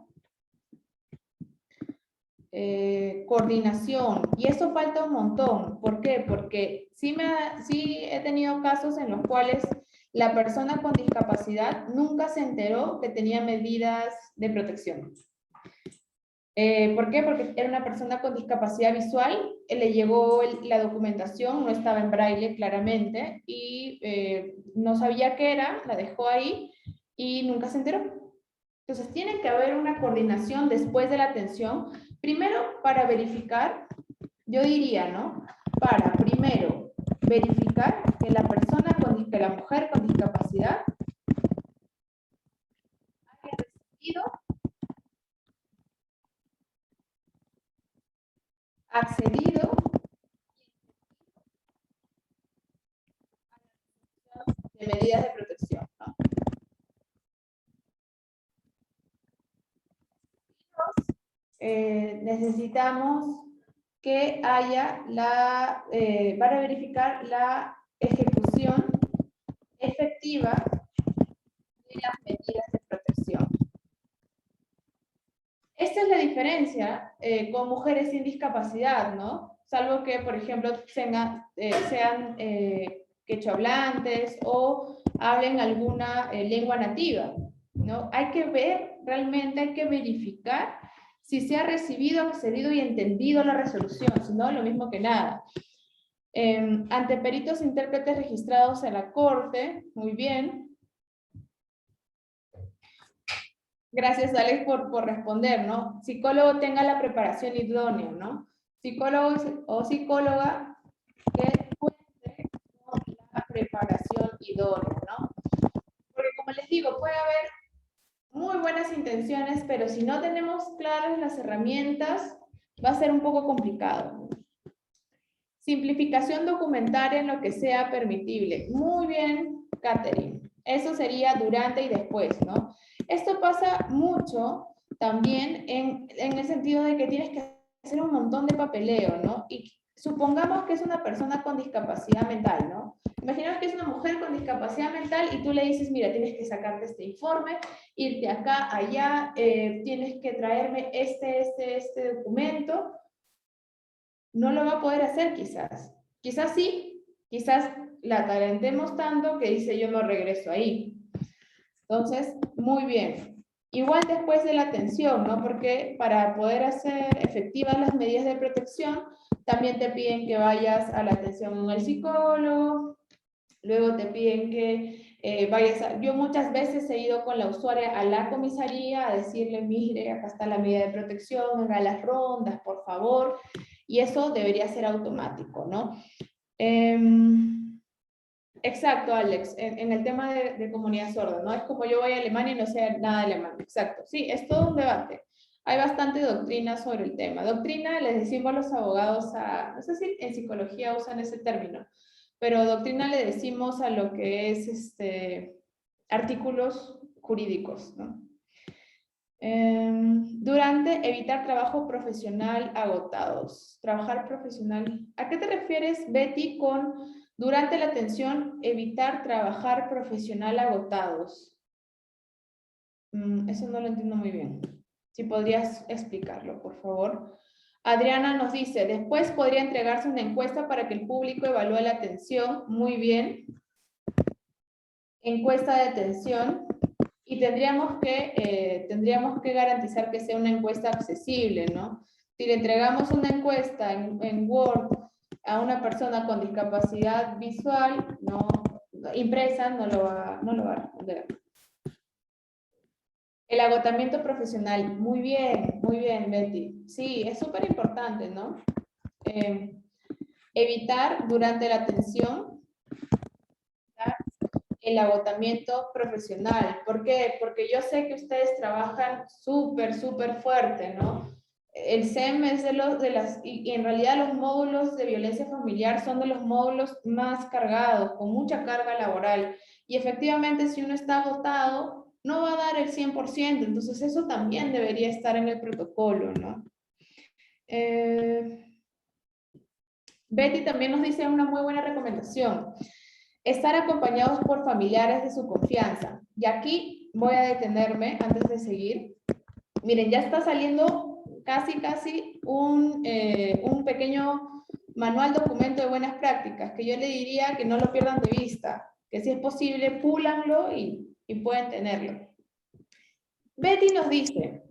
coordinación, y eso falta un montón. ¿Por qué? Porque sí he tenido casos en los cuales la persona con discapacidad nunca se enteró que tenía medidas de protección. ¿Por qué? Porque era una persona con discapacidad visual, le llegó la documentación, no estaba en braille claramente, y no sabía qué era, la dejó ahí y nunca se enteró. Entonces tiene que haber una coordinación después de la atención, primero para verificar, yo diría, ¿no? Para primero verificar que la persona que la mujer con discapacidad haya recibido, accedido de medidas de protección, ¿no? Necesitamos que haya para verificar la ejecución efectiva de las medidas de protección. Esta es la diferencia con mujeres sin discapacidad, ¿no? Salvo que, por ejemplo, sean quechohablantes o hablen alguna lengua nativa, ¿no? Hay que ver, realmente hay que verificar si se ha recibido, accedido y entendido la resolución, si no, lo mismo que nada. Ante peritos intérpretes registrados en la corte, muy bien. Gracias, Alex, por responder, ¿no? Psicólogo tenga la preparación idónea, ¿no? Psicólogo o psicóloga que cuente con la preparación idónea, ¿no? Porque como les digo, puede haber muy buenas intenciones, pero si no tenemos claras las herramientas, va a ser un poco complicado. Simplificación documentaria en lo que sea permitible. Muy bien, Catherine. Eso sería durante y después, ¿no? Esto pasa mucho también en el sentido de que tienes que hacer un montón de papeleo, ¿no? Y supongamos que es una persona con discapacidad mental, ¿no? Imaginemos que es una mujer con discapacidad mental y tú le dices, mira, tienes que sacarte este informe, irte acá, allá, tienes que traerme este documento. No lo va a poder hacer quizás. Quizás sí, quizás la talentemos tanto que dice yo no regreso ahí. Entonces, muy bien. Igual después de la atención, ¿no? Porque para poder hacer efectivas las medidas de protección, también te piden que vayas a la atención en el psicólogo, luego te piden que yo muchas veces he ido con la usuaria a la comisaría a decirle, mire, acá está la medida de protección, haga las rondas, por favor, y eso debería ser automático, ¿no? Exacto, Alex, en el tema de comunidad sorda, ¿no? Es como yo voy a Alemania y no sé nada de alemán, exacto, sí, es todo un debate. Hay bastante doctrina sobre el tema. Doctrina, les decimos los abogados no sé si en psicología usan ese término, pero doctrina le decimos a lo que es artículos jurídicos, ¿no? Durante, evitar trabajo profesional agotados. Trabajar profesional. ¿A qué te refieres, Betty, con durante la atención, evitar trabajar profesional agotados? Eso no lo entiendo muy bien. Si podrías explicarlo, por favor. Adriana nos dice, después podría entregarse una encuesta para que el público evalúe la atención. Muy bien. Encuesta de atención. Y tendríamos que garantizar que sea una encuesta accesible, ¿no? Si le entregamos una encuesta en Word a una persona con discapacidad visual, impresa, no lo va a responder. El agotamiento profesional, muy bien, Betty. Sí, es súper importante, ¿no? Evitar durante la atención el agotamiento profesional. ¿Por qué? Porque yo sé que ustedes trabajan súper fuerte, ¿no? El SEM es y en realidad los módulos de violencia familiar son de los módulos más cargados, con mucha carga laboral. Y efectivamente, si uno está agotado, no va a dar el 100%, entonces eso también debería estar en el protocolo, ¿no? Betty también nos dice una muy buena recomendación. Estar acompañados por familiares de su confianza. Y aquí voy a detenerme antes de seguir. Miren, ya está saliendo casi un pequeño manual documento de buenas prácticas, que yo le diría que no lo pierdan de vista, que si es posible, púlanlo y pueden tenerlo. Betty nos dice,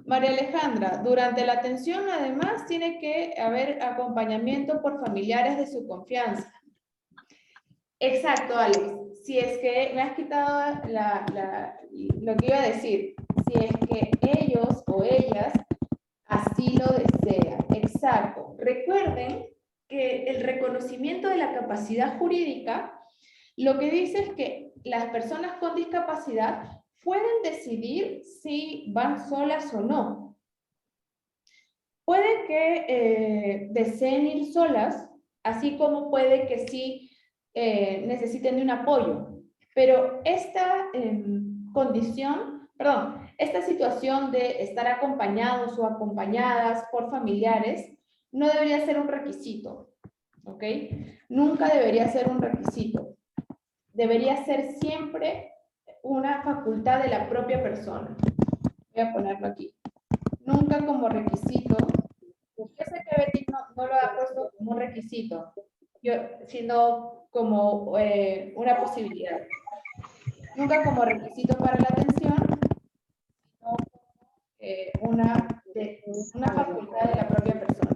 María Alejandra, durante la atención además tiene que haber acompañamiento por familiares de su confianza. Exacto, Alex. Si es que me has quitado lo que iba a decir, si es que ellos o ellas así lo desean. Exacto. Recuerden que el reconocimiento de la capacidad jurídica lo que dice es que las personas con discapacidad pueden decidir si van solas o no. Puede que deseen ir solas, así como puede que sí necesiten de un apoyo. Pero esta esta situación de estar acompañados o acompañadas por familiares no debería ser un requisito, ¿ok? Nunca debería ser un requisito. Debería ser siempre una facultad de la propia persona. Voy a ponerlo aquí. Nunca como requisito. Yo sé que Betty no lo ha puesto como un requisito, sino como una posibilidad. Nunca como requisito para la atención, sino una facultad de la propia persona.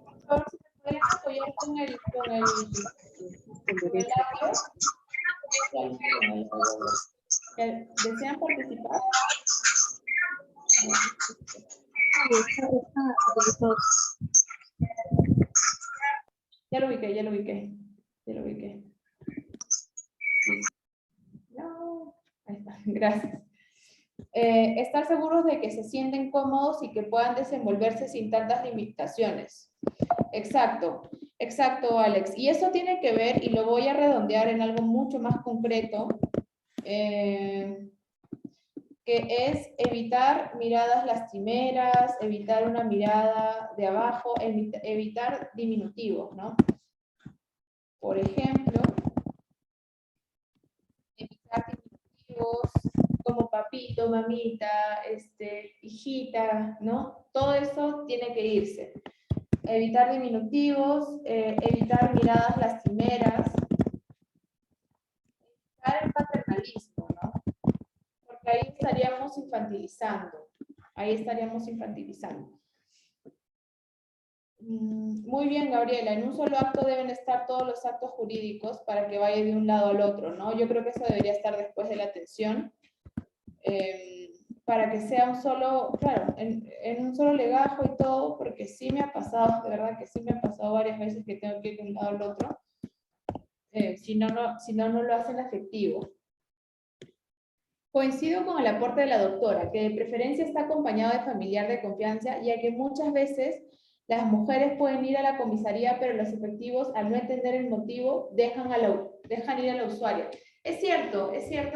Por favor, si me pueden apoyar con el audio. ¿Desean participar? Ya lo ubiqué. No, ahí está, gracias. Estar seguros de que se sienten cómodos y que puedan desenvolverse sin tantas limitaciones. Exacto, Alex. Y eso tiene que ver, y lo voy a redondear en algo mucho más concreto, que es evitar miradas lastimeras, evitar una mirada de abajo, evitar diminutivos, ¿no? Por ejemplo, evitar diminutivos como papito, mamita, hijita, ¿no? Todo eso tiene que irse. Evitar diminutivos, evitar miradas lastimeras, evitar el paternalismo, ¿no? Porque ahí estaríamos infantilizando. Muy bien, Gabriela, en un solo acto deben estar todos los actos jurídicos para que vaya de un lado al otro, ¿no? Yo creo que eso debería estar después de la atención, para que sea un solo, claro, en un solo legajo y todo, porque sí me ha pasado, de verdad que sí me ha pasado varias veces que tengo que ir de un lado al otro, si no lo hacen efectivo. Coincido con el aporte de la doctora, que de preferencia está acompañado de familiar de confianza, ya que muchas veces las mujeres pueden ir a la comisaría, pero los efectivos, al no entender el motivo, dejan ir a la usuaria. Es cierto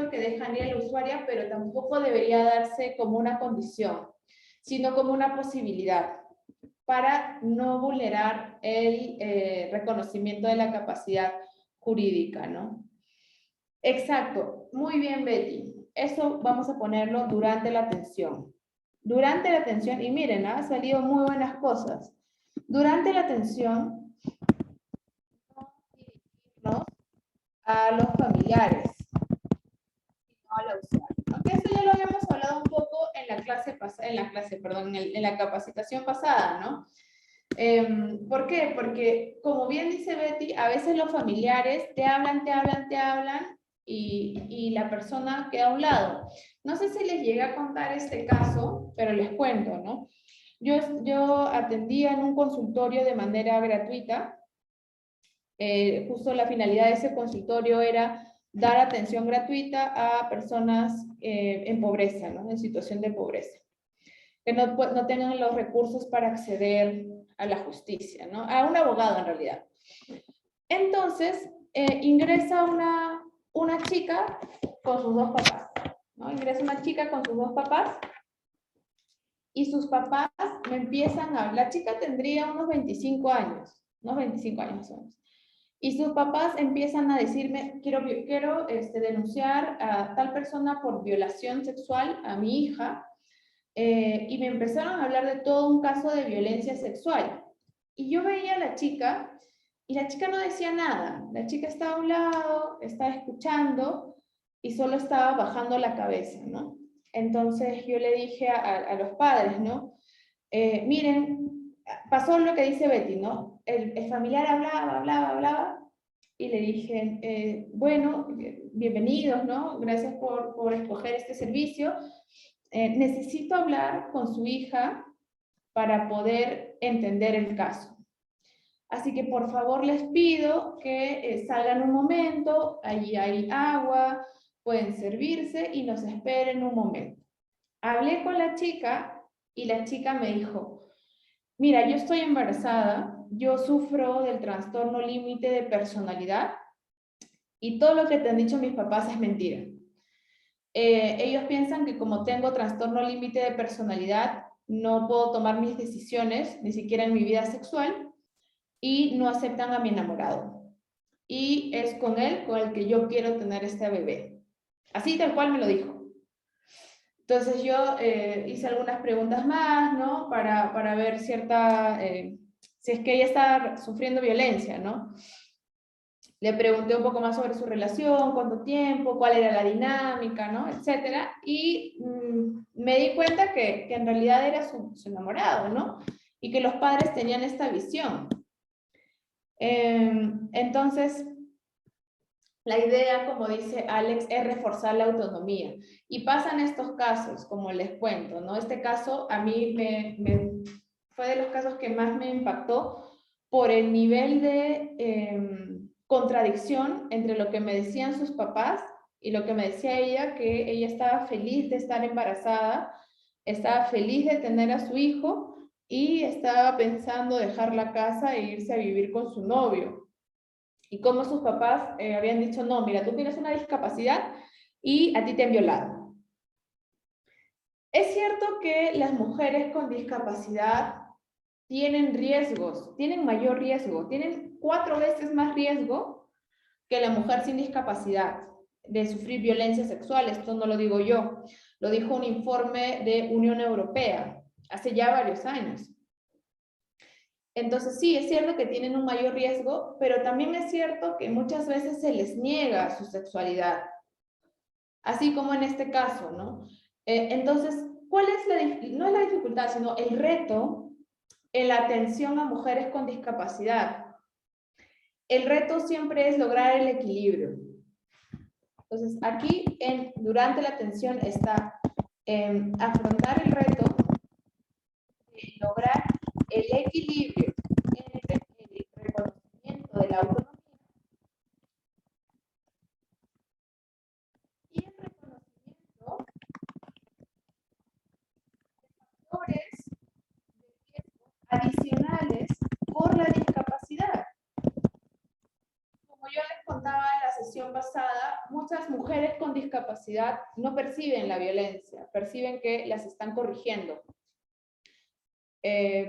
que dejan ir a la usuaria, pero tampoco debería darse como una condición, sino como una posibilidad, para no vulnerar el reconocimiento de la capacidad jurídica, ¿no? Exacto, muy bien, Betty. Eso vamos a ponerlo durante la atención. Durante la atención, y miren, han salido muy buenas cosas. Durante la atención, dirigirnos a los familiares, no a la usuaria. Aunque eso ya lo habíamos hablado un poco en la capacitación pasada, ¿no? ¿Por qué? Porque, como bien dice Betty, a veces los familiares te hablan, y la persona queda a un lado. No sé si les llegué a contar este caso, pero les cuento, ¿no? Yo atendía en un consultorio de manera gratuita. Justo la finalidad de ese consultorio era dar atención gratuita a personas en pobreza, ¿no? En situación de pobreza, que no tengan los recursos para acceder a la justicia, ¿no? A un abogado en realidad. Entonces, ingresa una chica con sus dos papás, ¿no? Ingresa una chica con sus dos papás Y sus papás me empiezan a hablar, la chica tendría unos 25 años más o menos. Y sus papás empiezan a decirme, quiero denunciar a tal persona por violación sexual a mi hija, y me empezaron a hablar de todo un caso de violencia sexual. Y yo veía a la chica, y la chica no decía nada. La chica estaba a un lado, estaba escuchando, y solo estaba bajando la cabeza, ¿no? Entonces yo le dije a los padres, ¿no? Miren, pasó lo que dice Betty, ¿no? El familiar hablaba, y le dije, bueno, bienvenidos, ¿no? Gracias por escoger este servicio. Necesito hablar con su hija para poder entender el caso. Así que por favor les pido que salgan un momento, allí hay agua, pueden servirse y nos esperen un momento. Hablé con la chica y la chica me dijo, mira, yo estoy embarazada, yo sufro del trastorno límite de personalidad y todo lo que te han dicho mis papás es mentira. Ellos piensan que como tengo trastorno límite de personalidad, no puedo tomar mis decisiones, ni siquiera en mi vida sexual, y no aceptan a mi enamorado. Y es con él con el que yo quiero tener este bebé. Así tal cual me lo dijo. Entonces yo hice algunas preguntas más, ¿no? Para ver si es que ella está sufriendo violencia, ¿no? Le pregunté un poco más sobre su relación, cuánto tiempo, cuál era la dinámica, ¿no? Etcétera. Y me di cuenta que en realidad era su enamorado, ¿no? Y que los padres tenían esta visión. Entonces, la idea, como dice Alex, es reforzar la autonomía. Y pasan estos casos, como les cuento, ¿no? Este caso a mí fue de los casos que más me impactó por el nivel de contradicción entre lo que me decían sus papás y lo que me decía ella, que ella estaba feliz de estar embarazada, estaba feliz de tener a su hijo y estaba pensando dejar la casa e irse a vivir con su novio. Y como sus papás habían dicho, no, mira, tú tienes una discapacidad y a ti te han violado. Es cierto que las mujeres con discapacidad tienen riesgos, tienen mayor riesgo, tienen 4 veces más riesgo que la mujer sin discapacidad de sufrir violencia sexual. Esto no lo digo yo, lo dijo un informe de Unión Europea hace ya varios años. Entonces sí, es cierto que tienen un mayor riesgo, pero también es cierto que muchas veces se les niega su sexualidad, así como en este caso, ¿no? Entonces, ¿cuál es no es la dificultad, sino el reto en la atención a mujeres con discapacidad? El reto siempre es lograr el equilibrio. Entonces, aquí durante la atención está afrontar el reto de lograr el equilibrio entre el reconocimiento de la autonomía y el reconocimiento de factores de riesgo adicionales por la discapacidad. Como yo les contaba en la sesión pasada, muchas mujeres con discapacidad no perciben la violencia, perciben que las están corrigiendo.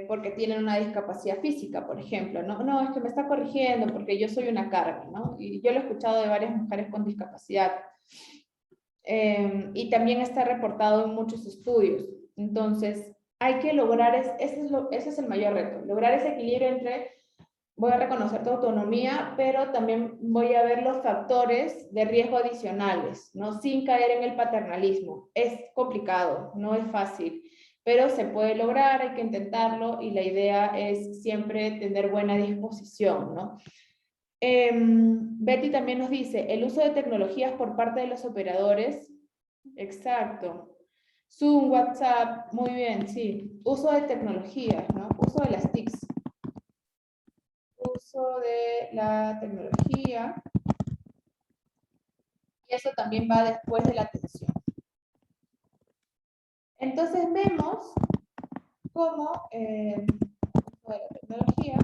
Porque tienen una discapacidad física, por ejemplo, no, es que me está corrigiendo porque yo soy una carga, ¿no? Y yo lo he escuchado de varias mujeres con discapacidad. Y también está reportado en muchos estudios. Entonces, hay que lograr, ese es el mayor reto, lograr ese equilibrio entre voy a reconocer tu autonomía, pero también voy a ver los factores de riesgo adicionales, ¿no? Sin caer en el paternalismo. Es complicado, no es fácil, pero se puede lograr, hay que intentarlo y la idea es siempre tener buena disposición, ¿no? Betty también nos dice, el uso de tecnologías por parte de los operadores. Exacto. Zoom, WhatsApp, muy bien, sí. Uso de tecnologías, ¿no? Uso de las TICs. Uso de la tecnología. Y eso también va después de la atención. Entonces vemos cómo uso de la tecnología.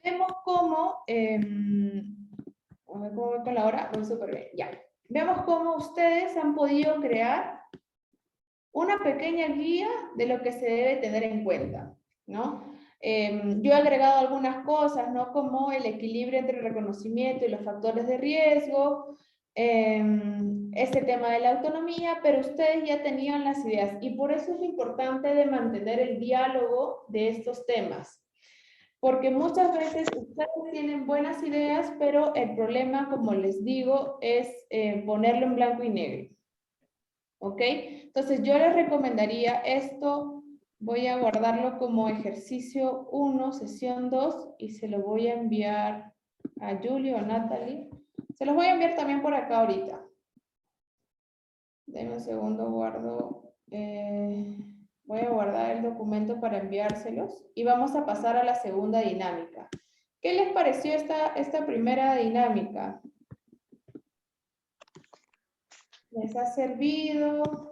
Vemos cómo, a ver cómo voy con la hora, voy súper bien, ya. vemos cómo ustedes han podido crear una pequeña guía de lo que se debe tener en cuenta, ¿no? Yo he agregado algunas cosas, ¿no? Como el equilibrio entre el reconocimiento y los factores de riesgo, este tema de la autonomía, pero ustedes ya tenían las ideas y por eso es importante de mantener el diálogo de estos temas. Porque muchas veces ustedes tienen buenas ideas, pero el problema, como les digo, es ponerlo en blanco y negro. ¿Ok? Entonces yo les recomendaría esto, voy a guardarlo como ejercicio 1, sesión 2, y se lo voy a enviar a Julio o Natalie. Se los voy a enviar también por acá ahorita. Denme un segundo, guardo. Voy a guardar el documento para enviárselos y vamos a pasar a la segunda dinámica. ¿Qué les pareció esta primera dinámica? ¿Les ha servido?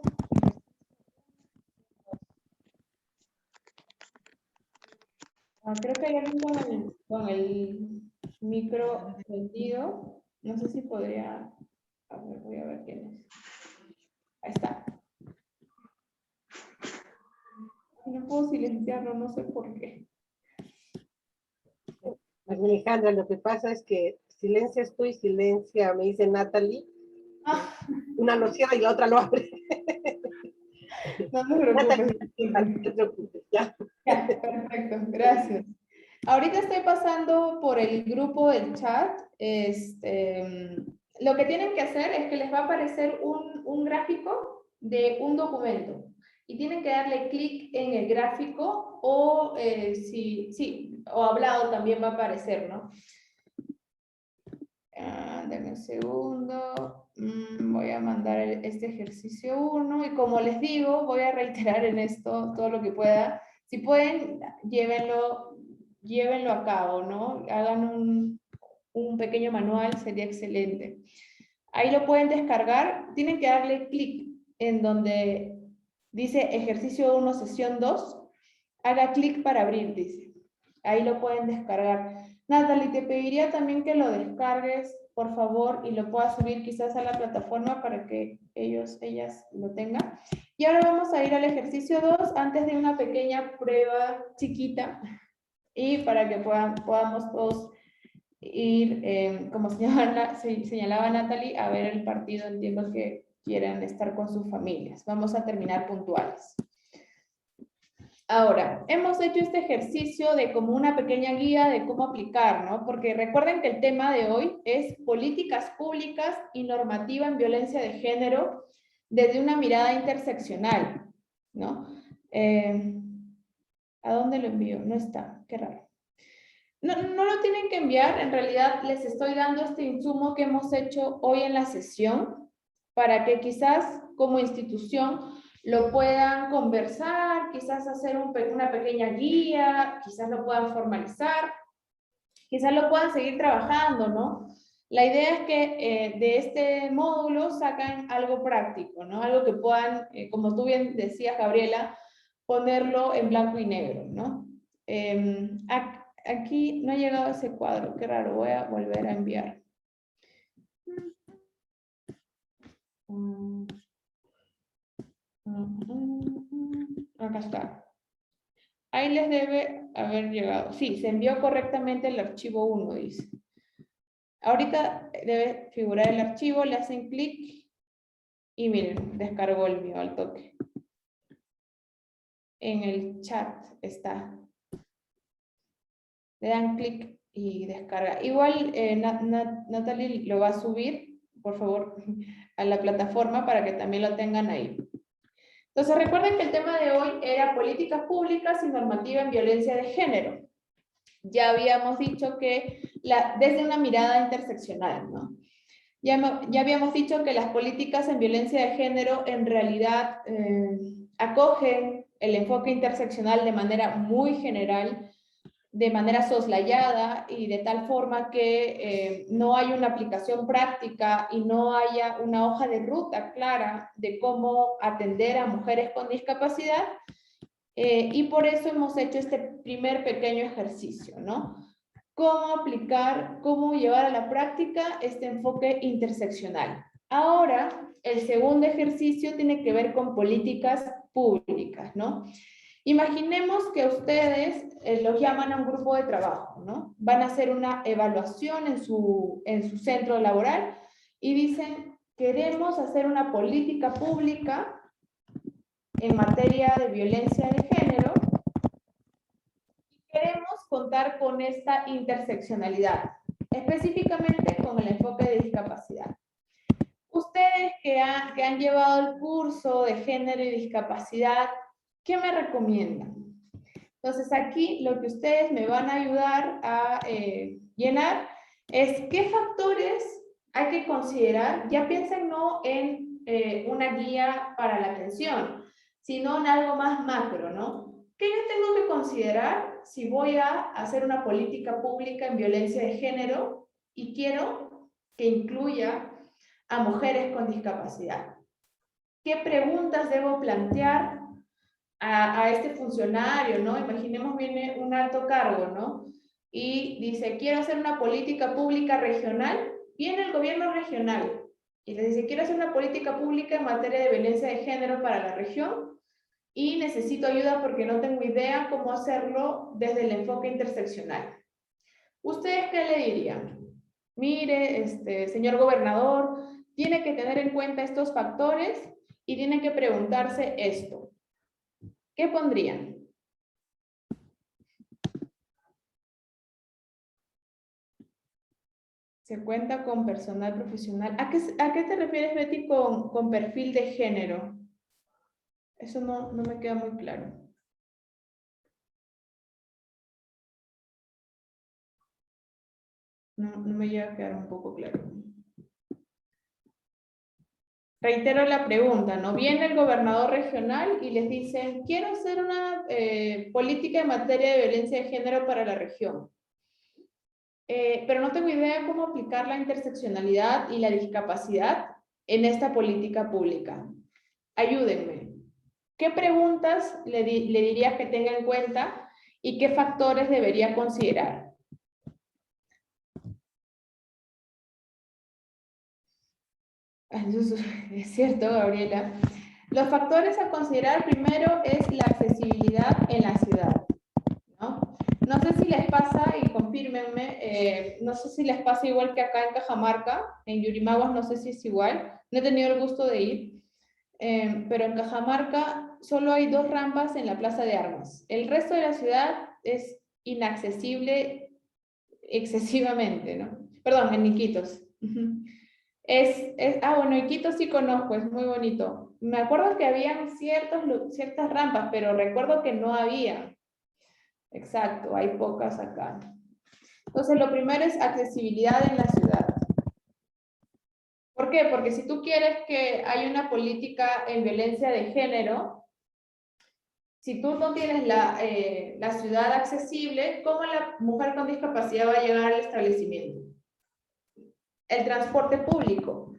Creo que hay alguien con el micro prendido. No sé si podría... A ver, voy a ver quién es. Ahí está. No puedo silenciarlo, no sé por qué. Alejandra, lo que pasa es que silencias tú y silencia, me dice Natalie. Una lo cierra y la otra lo abre. No te preocupes. No te preocupes, ya. Ya, perfecto, gracias. Ahorita estoy pasando por el grupo del chat. Lo que tienen que hacer es que les va a aparecer un gráfico de un documento y tienen que darle clic en el gráfico o o hablado también va a aparecer, ¿no? Denme un segundo. Voy a mandar este ejercicio 1 y como les digo, voy a reiterar en esto todo lo que pueda. Si pueden, llévenlo a cabo, ¿no? Hagan un pequeño manual, sería excelente. Ahí lo pueden descargar. Tienen que darle clic en donde dice ejercicio 1, sesión 2. Haga clic para abrir, dice. Ahí lo pueden descargar. Natalie, te pediría también que lo descargues, por favor, y lo puedas subir quizás a la plataforma para que ellas lo tengan. Y ahora vamos a ir al ejercicio 2 antes de una pequeña prueba chiquita y para que podamos todos ir, como señalaba Natalie, a ver el partido. Entiendo que quieran estar con sus familias. Vamos a terminar puntuales. Ahora, hemos hecho este ejercicio de como una pequeña guía de cómo aplicar, ¿no? Porque recuerden que el tema de hoy es políticas públicas y normativa en violencia de género desde una mirada interseccional, ¿no? ¿A dónde lo envío? No está, qué raro. No lo tienen que enviar, en realidad les estoy dando este insumo que hemos hecho hoy en la sesión para que quizás como institución lo puedan conversar, quizás hacer una pequeña guía, quizás lo puedan formalizar, quizás lo puedan seguir trabajando, ¿no? La idea es que de este módulo sacan algo práctico, ¿no? Algo que puedan, como tú bien decías, Gabriela, ponerlo en blanco y negro, ¿no? Aquí no ha llegado ese cuadro, qué raro, voy a volver a enviar. Acá está. Ahí les debe haber llegado. Sí, se envió correctamente el archivo 1, dice. Ahorita debe figurar el archivo, le hacen clic y miren, descargó el mío al toque. En el chat está. Le dan clic y descarga. Igual Natalie lo va a subir, por favor, a la plataforma para que también lo tengan ahí. Entonces recuerden que el tema de hoy era políticas públicas y normativa en violencia de género. Ya habíamos dicho que desde una mirada interseccional, ¿no? Ya habíamos dicho que las políticas en violencia de género en realidad acogen el enfoque interseccional de manera muy general, de manera soslayada y de tal forma que no hay una aplicación práctica y no haya una hoja de ruta clara de cómo atender a mujeres con discapacidad. Y por eso hemos hecho este primer pequeño ejercicio, ¿no? Cómo aplicar, cómo llevar a la práctica este enfoque interseccional. Ahora, el segundo ejercicio tiene que ver con políticas públicas, ¿no? Imaginemos que ustedes los llaman a un grupo de trabajo, ¿no? Van a hacer una evaluación en su centro laboral y dicen, queremos hacer una política pública en materia de violencia de género y queremos contar con esta interseccionalidad, específicamente con el enfoque de discapacidad. Ustedes que han llevado el curso de género y discapacidad, ¿qué me recomiendan? Entonces aquí lo que ustedes me van a ayudar a llenar es qué factores hay que considerar. Ya piensen no en una guía para la atención, sino en algo más macro, ¿no? ¿Qué yo tengo que considerar si voy a hacer una política pública en violencia de género y quiero que incluya a mujeres con discapacidad? ¿Qué preguntas debo plantear a este funcionario, ¿no? Imaginemos viene un alto cargo, ¿no? Y dice, quiero hacer una política pública regional. Viene el gobierno regional y le dice, quiero hacer una política pública en materia de violencia de género para la región y necesito ayuda porque no tengo idea cómo hacerlo desde el enfoque interseccional. ¿Ustedes qué le dirían? Mire, señor gobernador, tiene que tener en cuenta estos factores y tiene que preguntarse esto. ¿Qué pondrían? Se cuenta con personal profesional. ¿A qué te refieres, Betty, con perfil de género? Eso no me queda muy claro. No me llega a quedar un poco claro. Reitero la pregunta, ¿no? Viene el gobernador regional y les dicen, quiero hacer una política en materia de violencia de género para la región. Pero no tengo idea cómo aplicar la interseccionalidad y la discapacidad en esta política pública. Ayúdenme. ¿Qué preguntas le dirías que tenga en cuenta y qué factores debería considerar? Eso es cierto, Gabriela. Los factores a considerar primero es la accesibilidad en la ciudad, ¿no? No sé si les pasa, y confírmenme, no sé si les pasa igual que acá en Cajamarca, en Yurimaguas no sé si es igual, no he tenido el gusto de ir, pero en Cajamarca solo hay 2 rampas en la Plaza de Armas. El resto de la ciudad es inaccesible excesivamente, ¿no? Perdón, en Iquitos. Bueno, Iquitos sí conozco, es muy bonito. Me acuerdo que habían ciertas rampas, pero recuerdo que no había. Exacto, hay pocas acá. Entonces, lo primero es accesibilidad en la ciudad. ¿Por qué? Porque si tú quieres que haya una política en violencia de género, si tú no tienes la ciudad accesible, ¿cómo la mujer con discapacidad va a llegar al establecimiento? El transporte público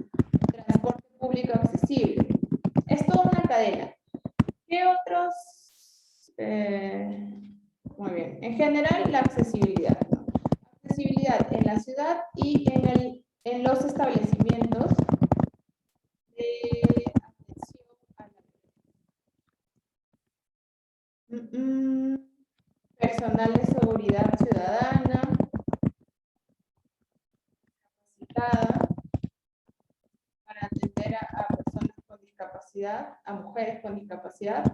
accesible. Es toda una cadena. ¿Qué otros? Muy bien. En general, la accesibilidad, ¿no? Accesibilidad en la ciudad y en los establecimientos de atención a la personal de seguridad ciudadana, capacitada para atender a personas con discapacidad, a mujeres con discapacidad.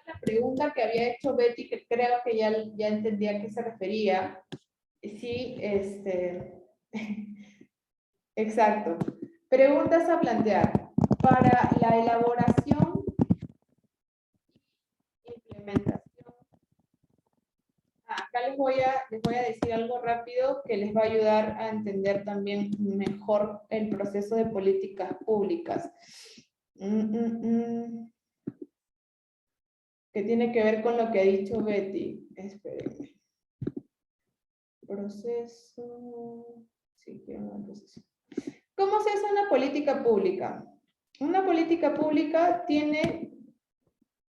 La pregunta que había hecho Betty, que creo que ya entendía a qué se refería. Sí, exacto. Preguntas a plantear. Para la elaboración e implementación. Acá les voy a decir algo rápido que les va a ayudar a entender también mejor el proceso de políticas públicas. Que tiene que ver con lo que ha dicho Betty. Espérenme. Proceso. Sí, quiero un proceso. ¿Cómo se hace una política pública? Una política pública tiene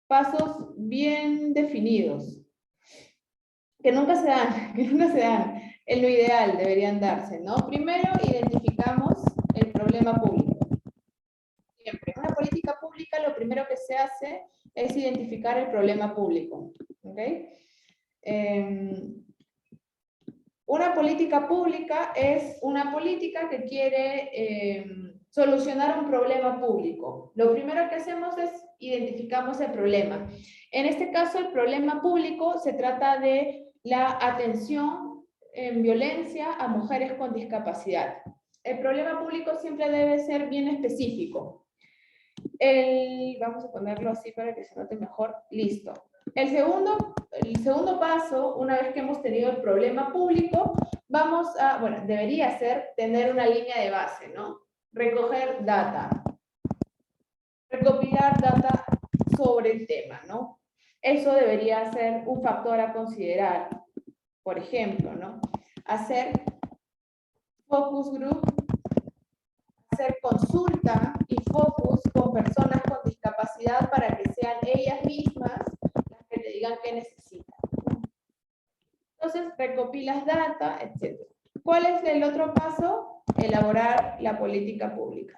pasos bien definidos, que nunca se dan, en lo ideal deberían darse, ¿no? Primero identificamos el problema público. Siempre, en una política pública lo primero que se hace es identificar el problema público, ¿ok? Una política pública es una política que quiere solucionar un problema público. Lo primero que hacemos es identificamos el problema. En este caso, el problema público se trata de la atención en violencia a mujeres con discapacidad. El problema público siempre debe ser bien específico. Vamos a ponerlo así para que se note mejor. Listo. El segundo paso, una vez que hemos tenido el problema público, vamos a, bueno, debería ser tener una línea de base, ¿no? Recoger data. Recopilar data sobre el tema, ¿no? Eso debería ser un factor a considerar. Por ejemplo, ¿no? Hacer focus group, hacer consulta y focus con personas con discapacidad para que sean ellas mismas las que te digan qué necesitan. Entonces, recopilas data, etc. ¿Cuál es el otro paso? Elaborar la política pública.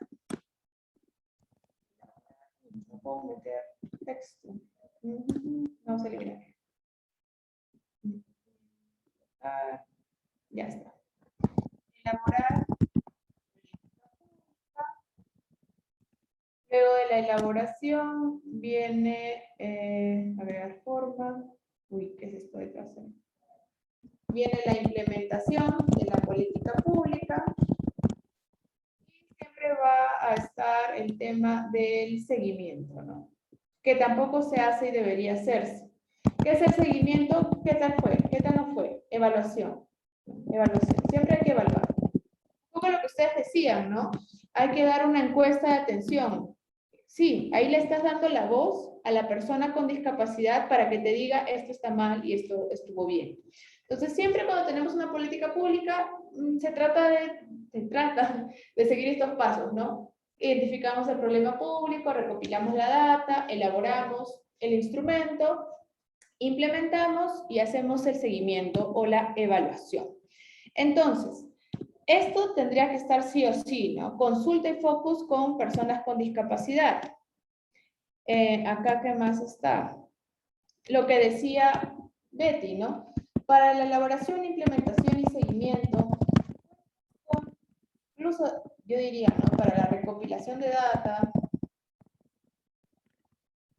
No puedo meter texto. Vamos a eliminar. Ya está. Elaborar. Luego de la elaboración viene agregar forma. Uy, ¿qué es esto de clase? Viene la implementación de la política pública. Y siempre va a estar el tema del seguimiento, ¿no? Que tampoco se hace y debería hacerse. ¿Qué es el seguimiento? ¿Qué tal fue? ¿Qué tal no fue? Evaluación. Evaluación. Siempre hay que evaluar. Un poco lo que ustedes decían, ¿no? Hay que dar una encuesta de atención. Sí, ahí le estás dando la voz a la persona con discapacidad para que te diga esto está mal y esto estuvo bien. Entonces, siempre cuando tenemos una política pública, se trata de seguir estos pasos, ¿no? Identificamos el problema público, recopilamos la data, elaboramos el instrumento, implementamos y hacemos el seguimiento o la evaluación. Entonces, esto tendría que estar sí o sí, ¿no? Consulta y focus con personas con discapacidad. Acá, ¿qué más está? Lo que decía Betty, ¿no? Para la elaboración, implementación y seguimiento, incluso yo diría, ¿no? Para la recopilación de data,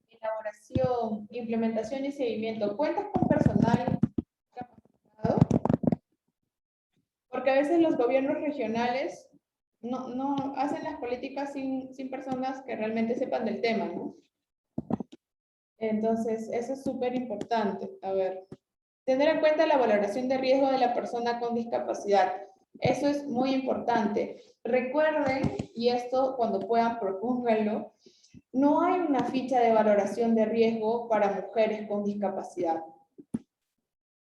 elaboración, implementación y seguimiento, ¿cuentas con personal capacitado? Porque a veces los gobiernos regionales no hacen las políticas sin personas que realmente sepan del tema, ¿no? Entonces, eso es súper importante. A ver, tener en cuenta la valoración de riesgo de la persona con discapacidad. Eso es muy importante. Recuerden, y esto cuando puedan propónganlo, no hay una ficha de valoración de riesgo para mujeres con discapacidad.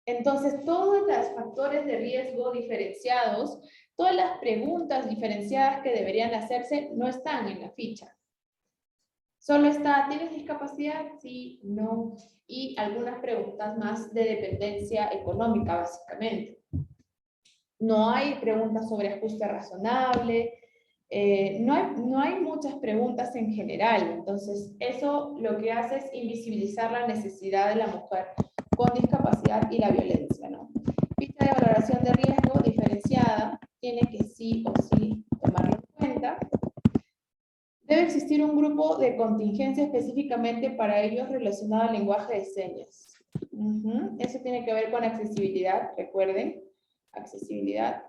Entonces, todos los factores de riesgo diferenciados, todas las preguntas diferenciadas que deberían hacerse no están en la ficha. Solo está, ¿tienes discapacidad? Sí, no. Y algunas preguntas más de dependencia económica, básicamente. No hay preguntas sobre ajuste razonable. No hay muchas preguntas en general. Entonces, eso lo que hace es invisibilizar la necesidad de la mujer con discapacidad y la violencia, ¿no? Ficha de valoración de riesgo diferenciada tiene que sí o sí tomarlo en cuenta. Debe existir un grupo de contingencia específicamente para ellos relacionado al lenguaje de señas. Eso tiene que ver con accesibilidad, recuerden, accesibilidad.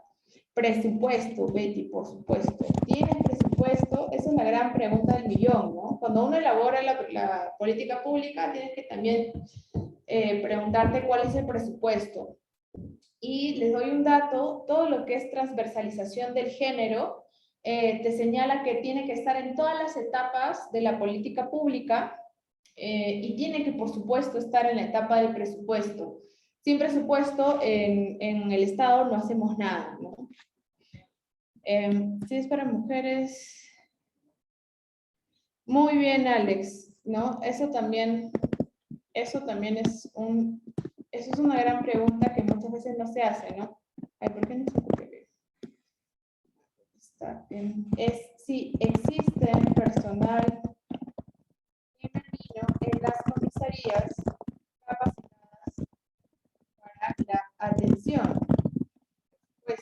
Presupuesto, Betty, por supuesto. ¿Tienes presupuesto? Esa es la gran pregunta del millón, ¿no? Cuando uno elabora la política pública, tienes que también preguntarte cuál es el presupuesto. Y les doy un dato, todo lo que es transversalización del género, te señala que tiene que estar en todas las etapas de la política pública y tiene que, por supuesto, estar en la etapa del presupuesto. Sin presupuesto, en el Estado no hacemos nada, ¿no? Si es para mujeres... Muy bien, Alex, ¿no? Eso también es una gran pregunta que muchas veces no se hace, ¿no? Ay, ¿por qué no se copia bien? Está bien. Es si existe personal femenino en las comisarías capacitadas para la atención. Pues,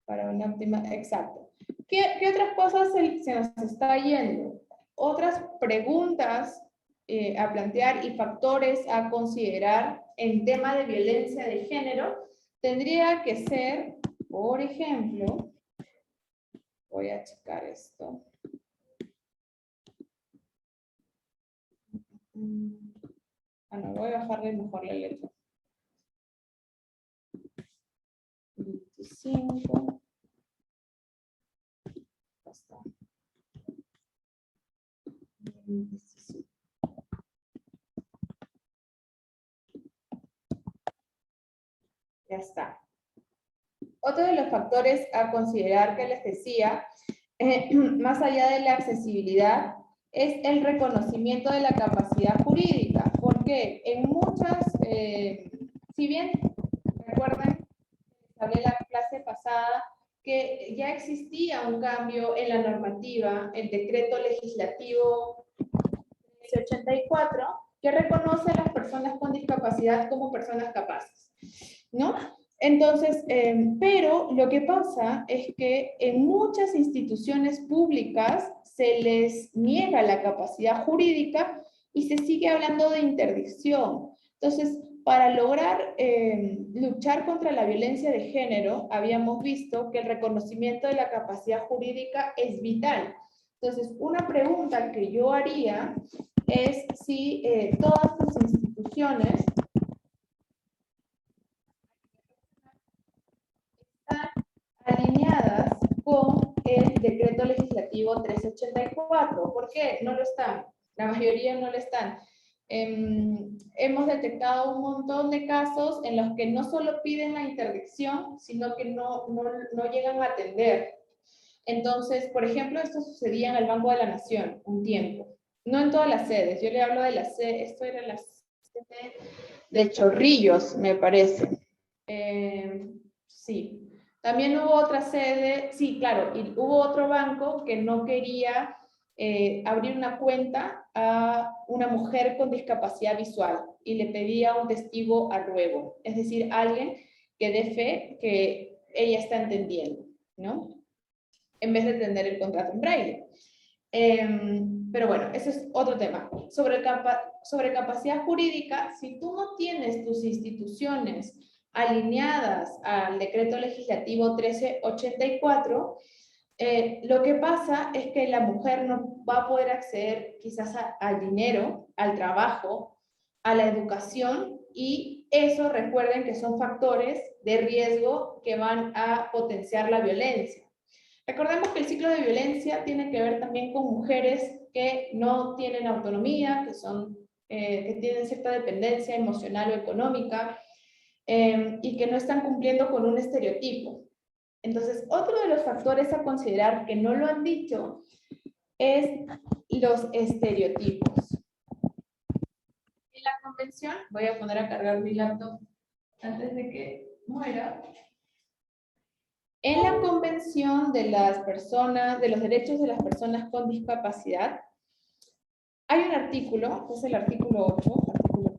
para una óptima, exacto. ¿Qué otras cosas se nos está yendo? Otras preguntas a plantear y factores a considerar en tema de violencia de género tendría que ser, por ejemplo, voy a checar esto. No, voy a bajarle mejor la letra. 25. Ya está. 25. Ya está. Otro de los factores a considerar que les decía, más allá de la accesibilidad, es el reconocimiento de la capacidad jurídica, porque en muchas, si bien recuerden, hablé la clase pasada, que ya existía un cambio en la normativa, el decreto legislativo 1384, que reconoce a las personas con discapacidad como personas capaces, ¿no? Entonces, pero lo que pasa es que en muchas instituciones públicas se les niega la capacidad jurídica y se sigue hablando de interdicción. Entonces, para lograr luchar contra la violencia de género, habíamos visto que el reconocimiento de la capacidad jurídica es vital. Entonces, una pregunta que yo haría es si todas las instituciones están alineadas con el decreto legislativo 1384. ¿Por qué? No lo están. La mayoría no lo están. Hemos detectado un montón de casos en los que no solo piden la interdicción, sino que no llegan a atender. Entonces, por ejemplo, esto sucedía en el Banco de la Nación un tiempo. No en todas las sedes. Yo le hablo de la sede, esto era la sede de Chorrillos, me parece. Sí. También hubo otra sede, sí, claro, y hubo otro banco que no quería abrir una cuenta a una mujer con discapacidad visual y le pedía un testigo a ruego, es decir, alguien que dé fe que ella está entendiendo, ¿no? En vez de tener el contrato en braille. Pero bueno, ese es otro tema. Sobre capacidad jurídica, si tú no tienes tus instituciones alineadas al decreto legislativo 1384, lo que pasa es que la mujer no va a poder acceder quizás al dinero, al trabajo, a la educación, y eso recuerden que son factores de riesgo que van a potenciar la violencia. Recordemos que el ciclo de violencia tiene que ver también con mujeres que no tienen autonomía, que tienen cierta dependencia emocional o económica, y que no están cumpliendo con un estereotipo. Entonces, otro de los factores a considerar que no lo han dicho es los estereotipos. En la convención, voy a poner a cargar mi laptop antes de que muera. En la Convención de los Derechos de las Personas con Discapacidad, hay un artículo, que es el artículo 8, artículo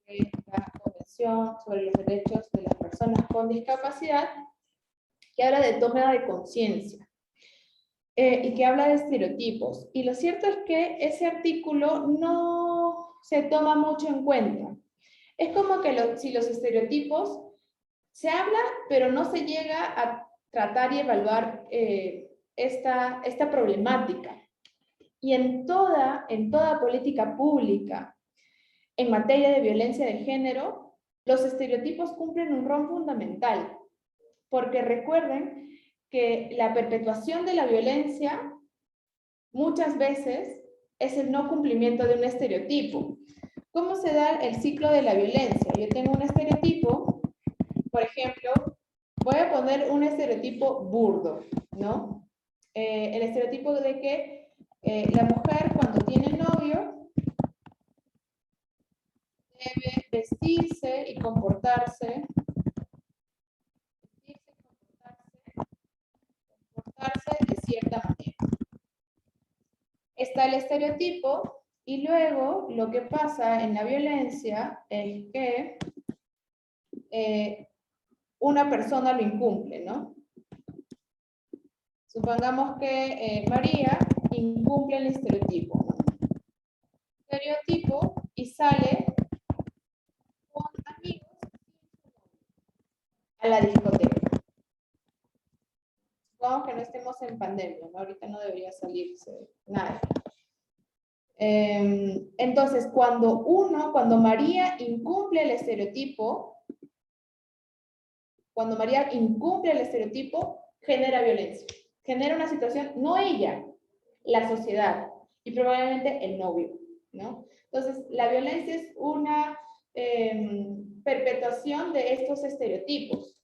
de la Convención sobre los Derechos de las Personas con Discapacidad, que habla de toma de conciencia y que habla de estereotipos. Y lo cierto es que ese artículo no se toma mucho en cuenta. Es como que si los estereotipos se habla, pero no se llega a tratar y evaluar esta problemática. Y en toda política pública en materia de violencia de género, los estereotipos cumplen un rol fundamental. Porque recuerden que la perpetuación de la violencia muchas veces es el no cumplimiento de un estereotipo. ¿Cómo se da el ciclo de la violencia? Yo tengo un estereotipo, por ejemplo, voy a poner un estereotipo burdo, ¿no? El estereotipo de que la mujer cuando tiene novio debe vestirse y comportarse, de cierta manera. Está el estereotipo y luego lo que pasa en la violencia es que una persona lo incumple, ¿no? Supongamos que María incumple el estereotipo, ¿no? Estereotipo y sale con amigos a la discoteca. Supongamos que no estemos en pandemia, ¿no? Ahorita no debería salirse nadie. Entonces, cuando María incumple el estereotipo, genera violencia. Genera una situación, no ella, la sociedad, y probablemente el novio, ¿no? Entonces, la violencia es una perpetuación de estos estereotipos.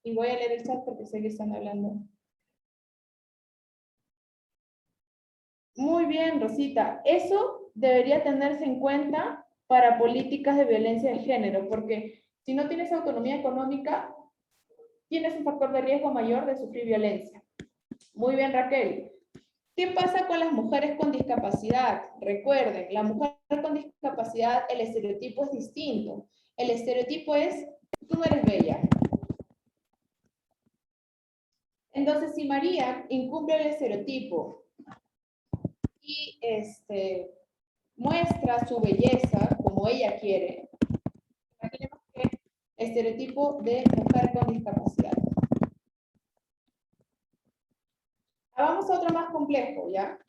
Y voy a leer el chat porque sé que están hablando. Muy bien, Rosita. Eso debería tenerse en cuenta para políticas de violencia de género, porque si no tienes autonomía económica, tienes un factor de riesgo mayor de sufrir violencia. Muy bien, Raquel. ¿Qué pasa con las mujeres con discapacidad? Recuerden, la mujer con discapacidad, el estereotipo es distinto. El estereotipo es, tú no eres bella. Entonces, si María incumple el estereotipo y muestra su belleza como ella quiere, imaginemos que estereotipo de mujer con discapacidad. Vamos a otro más complejo, ¿ya?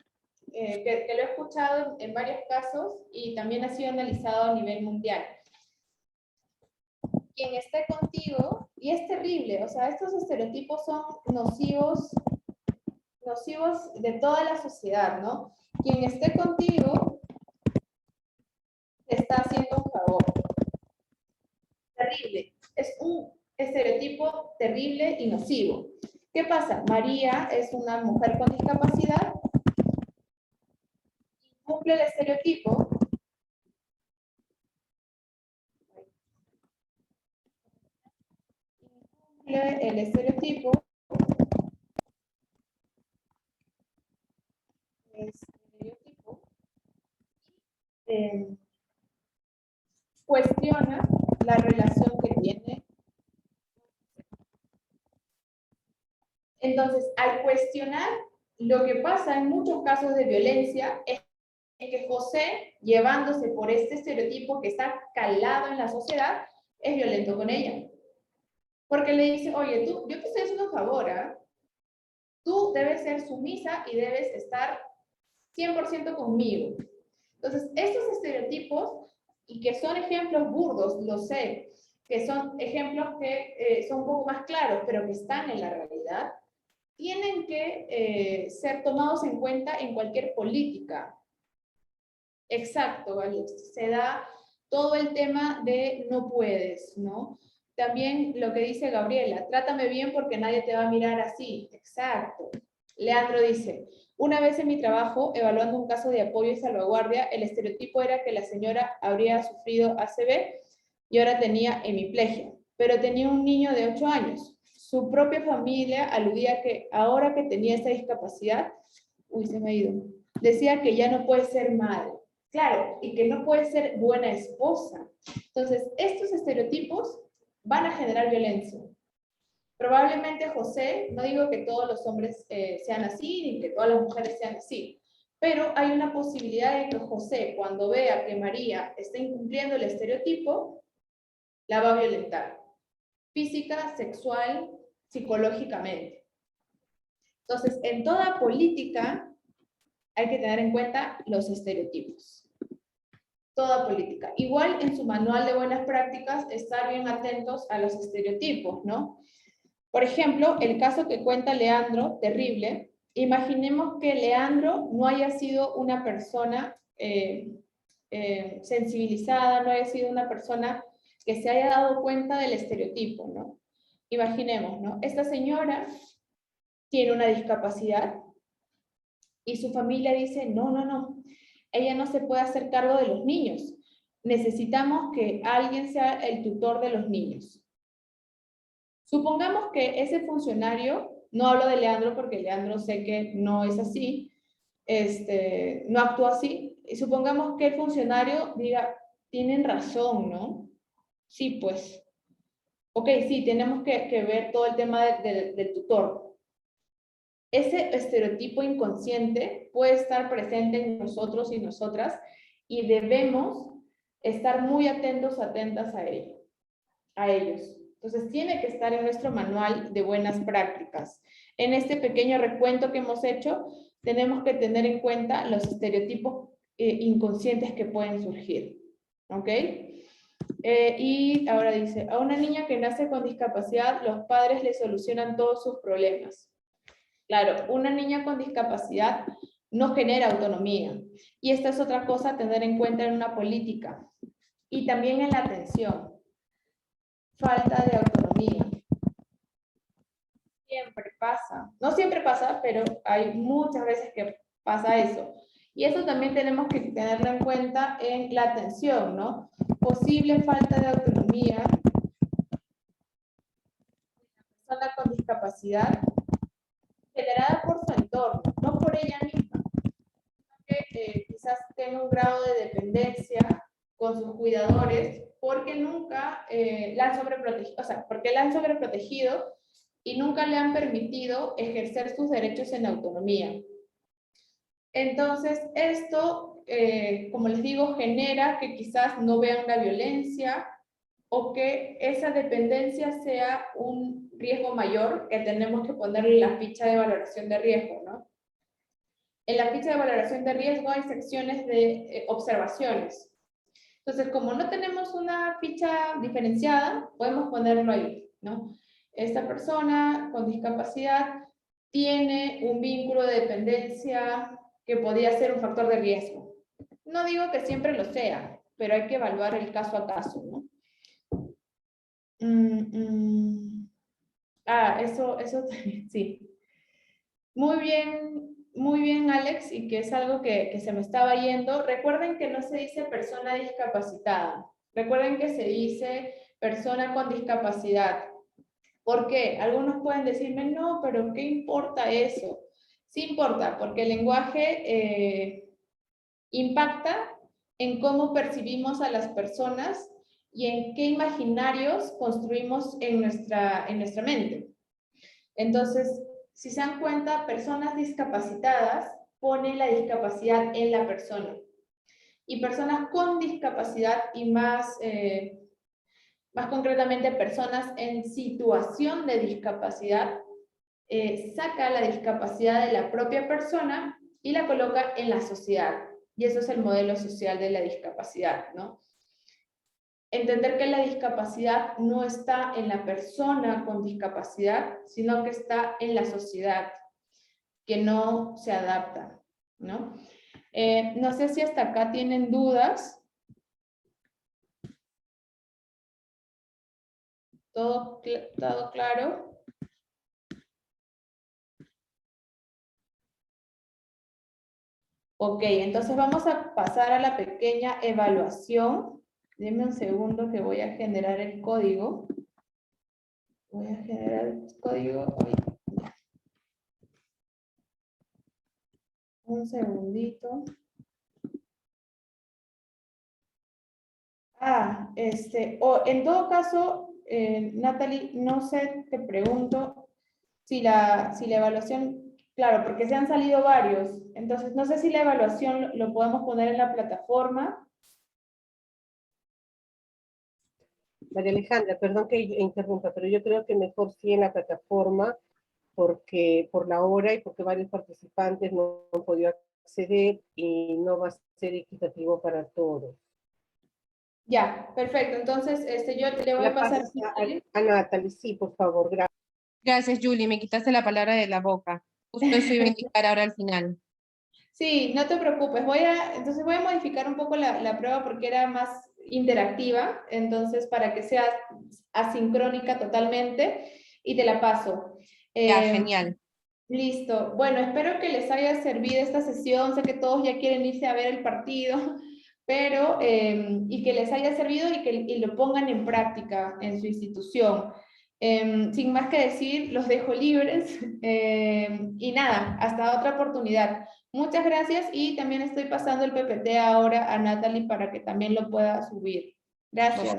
Que lo he escuchado en varios casos y también ha sido analizado a nivel mundial. Quien esté contigo, y es terrible, o sea, estos estereotipos son nocivos de toda la sociedad, ¿no? Quien esté contigo te está haciendo un favor. Terrible. Es un estereotipo terrible y nocivo. ¿Qué pasa? María es una mujer con discapacidad, cumple el estereotipo, cuestiona la relación que tiene. Entonces, al cuestionar, lo que pasa en muchos casos de violencia es que José, llevándose por este estereotipo que está calado en la sociedad, es violento con ella. Porque le dice, oye, yo te estoy haciendo un favor, ¿eh? Tú debes ser sumisa y debes estar 100% conmigo. Entonces, estos estereotipos, y que son ejemplos burdos, lo sé, que son ejemplos que son un poco más claros, pero que están en la realidad, tienen que ser tomados en cuenta en cualquier política. Exacto, ¿vale? Se da todo el tema de no puedes, ¿no? También lo que dice Gabriela, trátame bien porque nadie te va a mirar así. Exacto. Leandro dice, una vez en mi trabajo, evaluando un caso de apoyo y salvaguardia, el estereotipo era que la señora habría sufrido ACV y ahora tenía hemiplegia, pero tenía un niño de 8 años. Su propia familia aludía que ahora que tenía esta discapacidad, se me ha ido, decía que ya no puede ser madre. Claro, y que no puede ser buena esposa. Entonces, estos estereotipos van a generar violencia. Probablemente José, no digo que todos los hombres sean así, ni que todas las mujeres sean así, pero hay una posibilidad de que José, cuando vea que María está incumpliendo el estereotipo, la va a violentar. Física, sexual, psicológicamente. Entonces, en toda política hay que tener en cuenta los estereotipos. Toda política. Igual en su manual de buenas prácticas, estar bien atentos a los estereotipos, ¿no? Por ejemplo, el caso que cuenta Leandro, terrible. Imaginemos que Leandro no haya sido una persona sensibilizada, no haya sido una persona que se haya dado cuenta del estereotipo, ¿no? Imaginemos, ¿no? Esta señora tiene una discapacidad y su familia dice, no, ella no se puede hacer cargo de los niños. necesitamos que alguien sea el tutor de los niños. Supongamos que ese funcionario, no hablo de Leandro porque Leandro sé que no es así, no actúa así, y supongamos que el funcionario diga, tienen razón, ¿no? Sí, pues, ok, sí, tenemos que ver todo el tema del tutor. Ese estereotipo inconsciente puede estar presente en nosotros y nosotras y debemos estar muy atentos, atentas a ellos. Entonces, tiene que estar en nuestro manual de buenas prácticas. En este pequeño recuento que hemos hecho, tenemos que tener en cuenta los estereotipos inconscientes que pueden surgir. ¿Ok? Y ahora dice, a una niña que nace con discapacidad, los padres le solucionan todos sus problemas. Claro, una niña con discapacidad no genera autonomía. Y esta es otra cosa a tener en cuenta en una política. Y también en la atención. Falta de autonomía. Siempre pasa. No siempre pasa, pero hay muchas veces que pasa eso. Y eso también tenemos que tenerlo en cuenta en la atención, ¿no? Posible falta de autonomía de la persona con discapacidad generada por su entorno, no por ella misma. Que quizás tenga un grado de dependencia con sus cuidadores porque nunca la han sobreprotegido, o sea, porque la han sobreprotegido y nunca le han permitido ejercer sus derechos en autonomía. Entonces, esto, como les digo, genera que quizás no vean la violencia o que esa dependencia sea un riesgo mayor que tenemos que ponerle en la ficha de valoración de riesgo, ¿no? En la ficha de valoración de riesgo hay secciones de observaciones. Entonces, como no tenemos una ficha diferenciada, podemos ponerlo ahí, ¿no? Esta persona con discapacidad tiene un vínculo de dependencia que podría ser un factor de riesgo. No digo que siempre lo sea, pero hay que evaluar el caso a caso, ¿no? Eso también, sí. Muy bien, Alex, y que es algo que se me estaba yendo. Recuerden que no se dice persona discapacitada. Recuerden que se dice persona con discapacidad. ¿Por qué? Algunos pueden decirme, no, pero ¿qué importa eso? Sí importa, porque el lenguaje impacta en cómo percibimos a las personas y en qué imaginarios construimos en nuestra mente. Entonces, si se dan cuenta, personas discapacitadas ponen la discapacidad en la persona. Y personas con discapacidad y más concretamente personas en situación de discapacidad, saca la discapacidad de la propia persona y la coloca en la sociedad. Y eso es el modelo social de la discapacidad, ¿no? Entender que la discapacidad no está en la persona con discapacidad, sino que está en la sociedad, que no se adapta, ¿no? No sé si hasta acá tienen dudas. ¿Todo claro? Ok, entonces vamos a pasar a la pequeña evaluación. Deme un segundo que voy a generar el código. Voy a generar el código. Un segundito. En todo caso, Natalie, no sé, te pregunto si la evaluación, claro, porque se han salido varios, entonces no sé si la evaluación lo podemos poner en la plataforma. María Alejandra, perdón que interrumpa, pero yo creo que mejor sí en la plataforma, porque por la hora y porque varios participantes no han podido acceder y no va a ser equitativo para todos. Ya, perfecto. Entonces, yo le voy a pasar a Natalie, sí, por favor, gracias. Gracias, Julie, me quitaste la palabra de la boca. Justo eso iba a indicar ahora al final. Sí, no te preocupes. Entonces voy a modificar un poco la prueba porque era más interactiva, entonces para que sea asincrónica totalmente y te la paso. Ya, genial. Listo. Bueno, espero que les haya servido esta sesión. Sé que todos ya quieren irse a ver el partido, pero, y que les haya servido y lo pongan en práctica en su institución. Sin más que decir, los dejo libres y nada, hasta otra oportunidad. Muchas gracias y también estoy pasando el PPT ahora a Natalie para que también lo pueda subir. Gracias.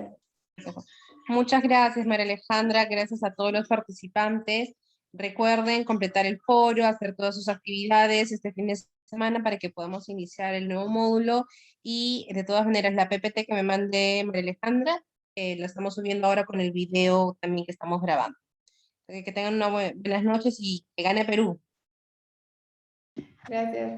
Muchas gracias, María Alejandra, gracias a todos los participantes. Recuerden completar el foro, hacer todas sus actividades este fin de semana para que podamos iniciar el nuevo módulo, y de todas maneras la PPT que me mande María Alejandra, la estamos subiendo ahora con el video también que estamos grabando. Que tengan buenas noches y que gane Perú. Gracias.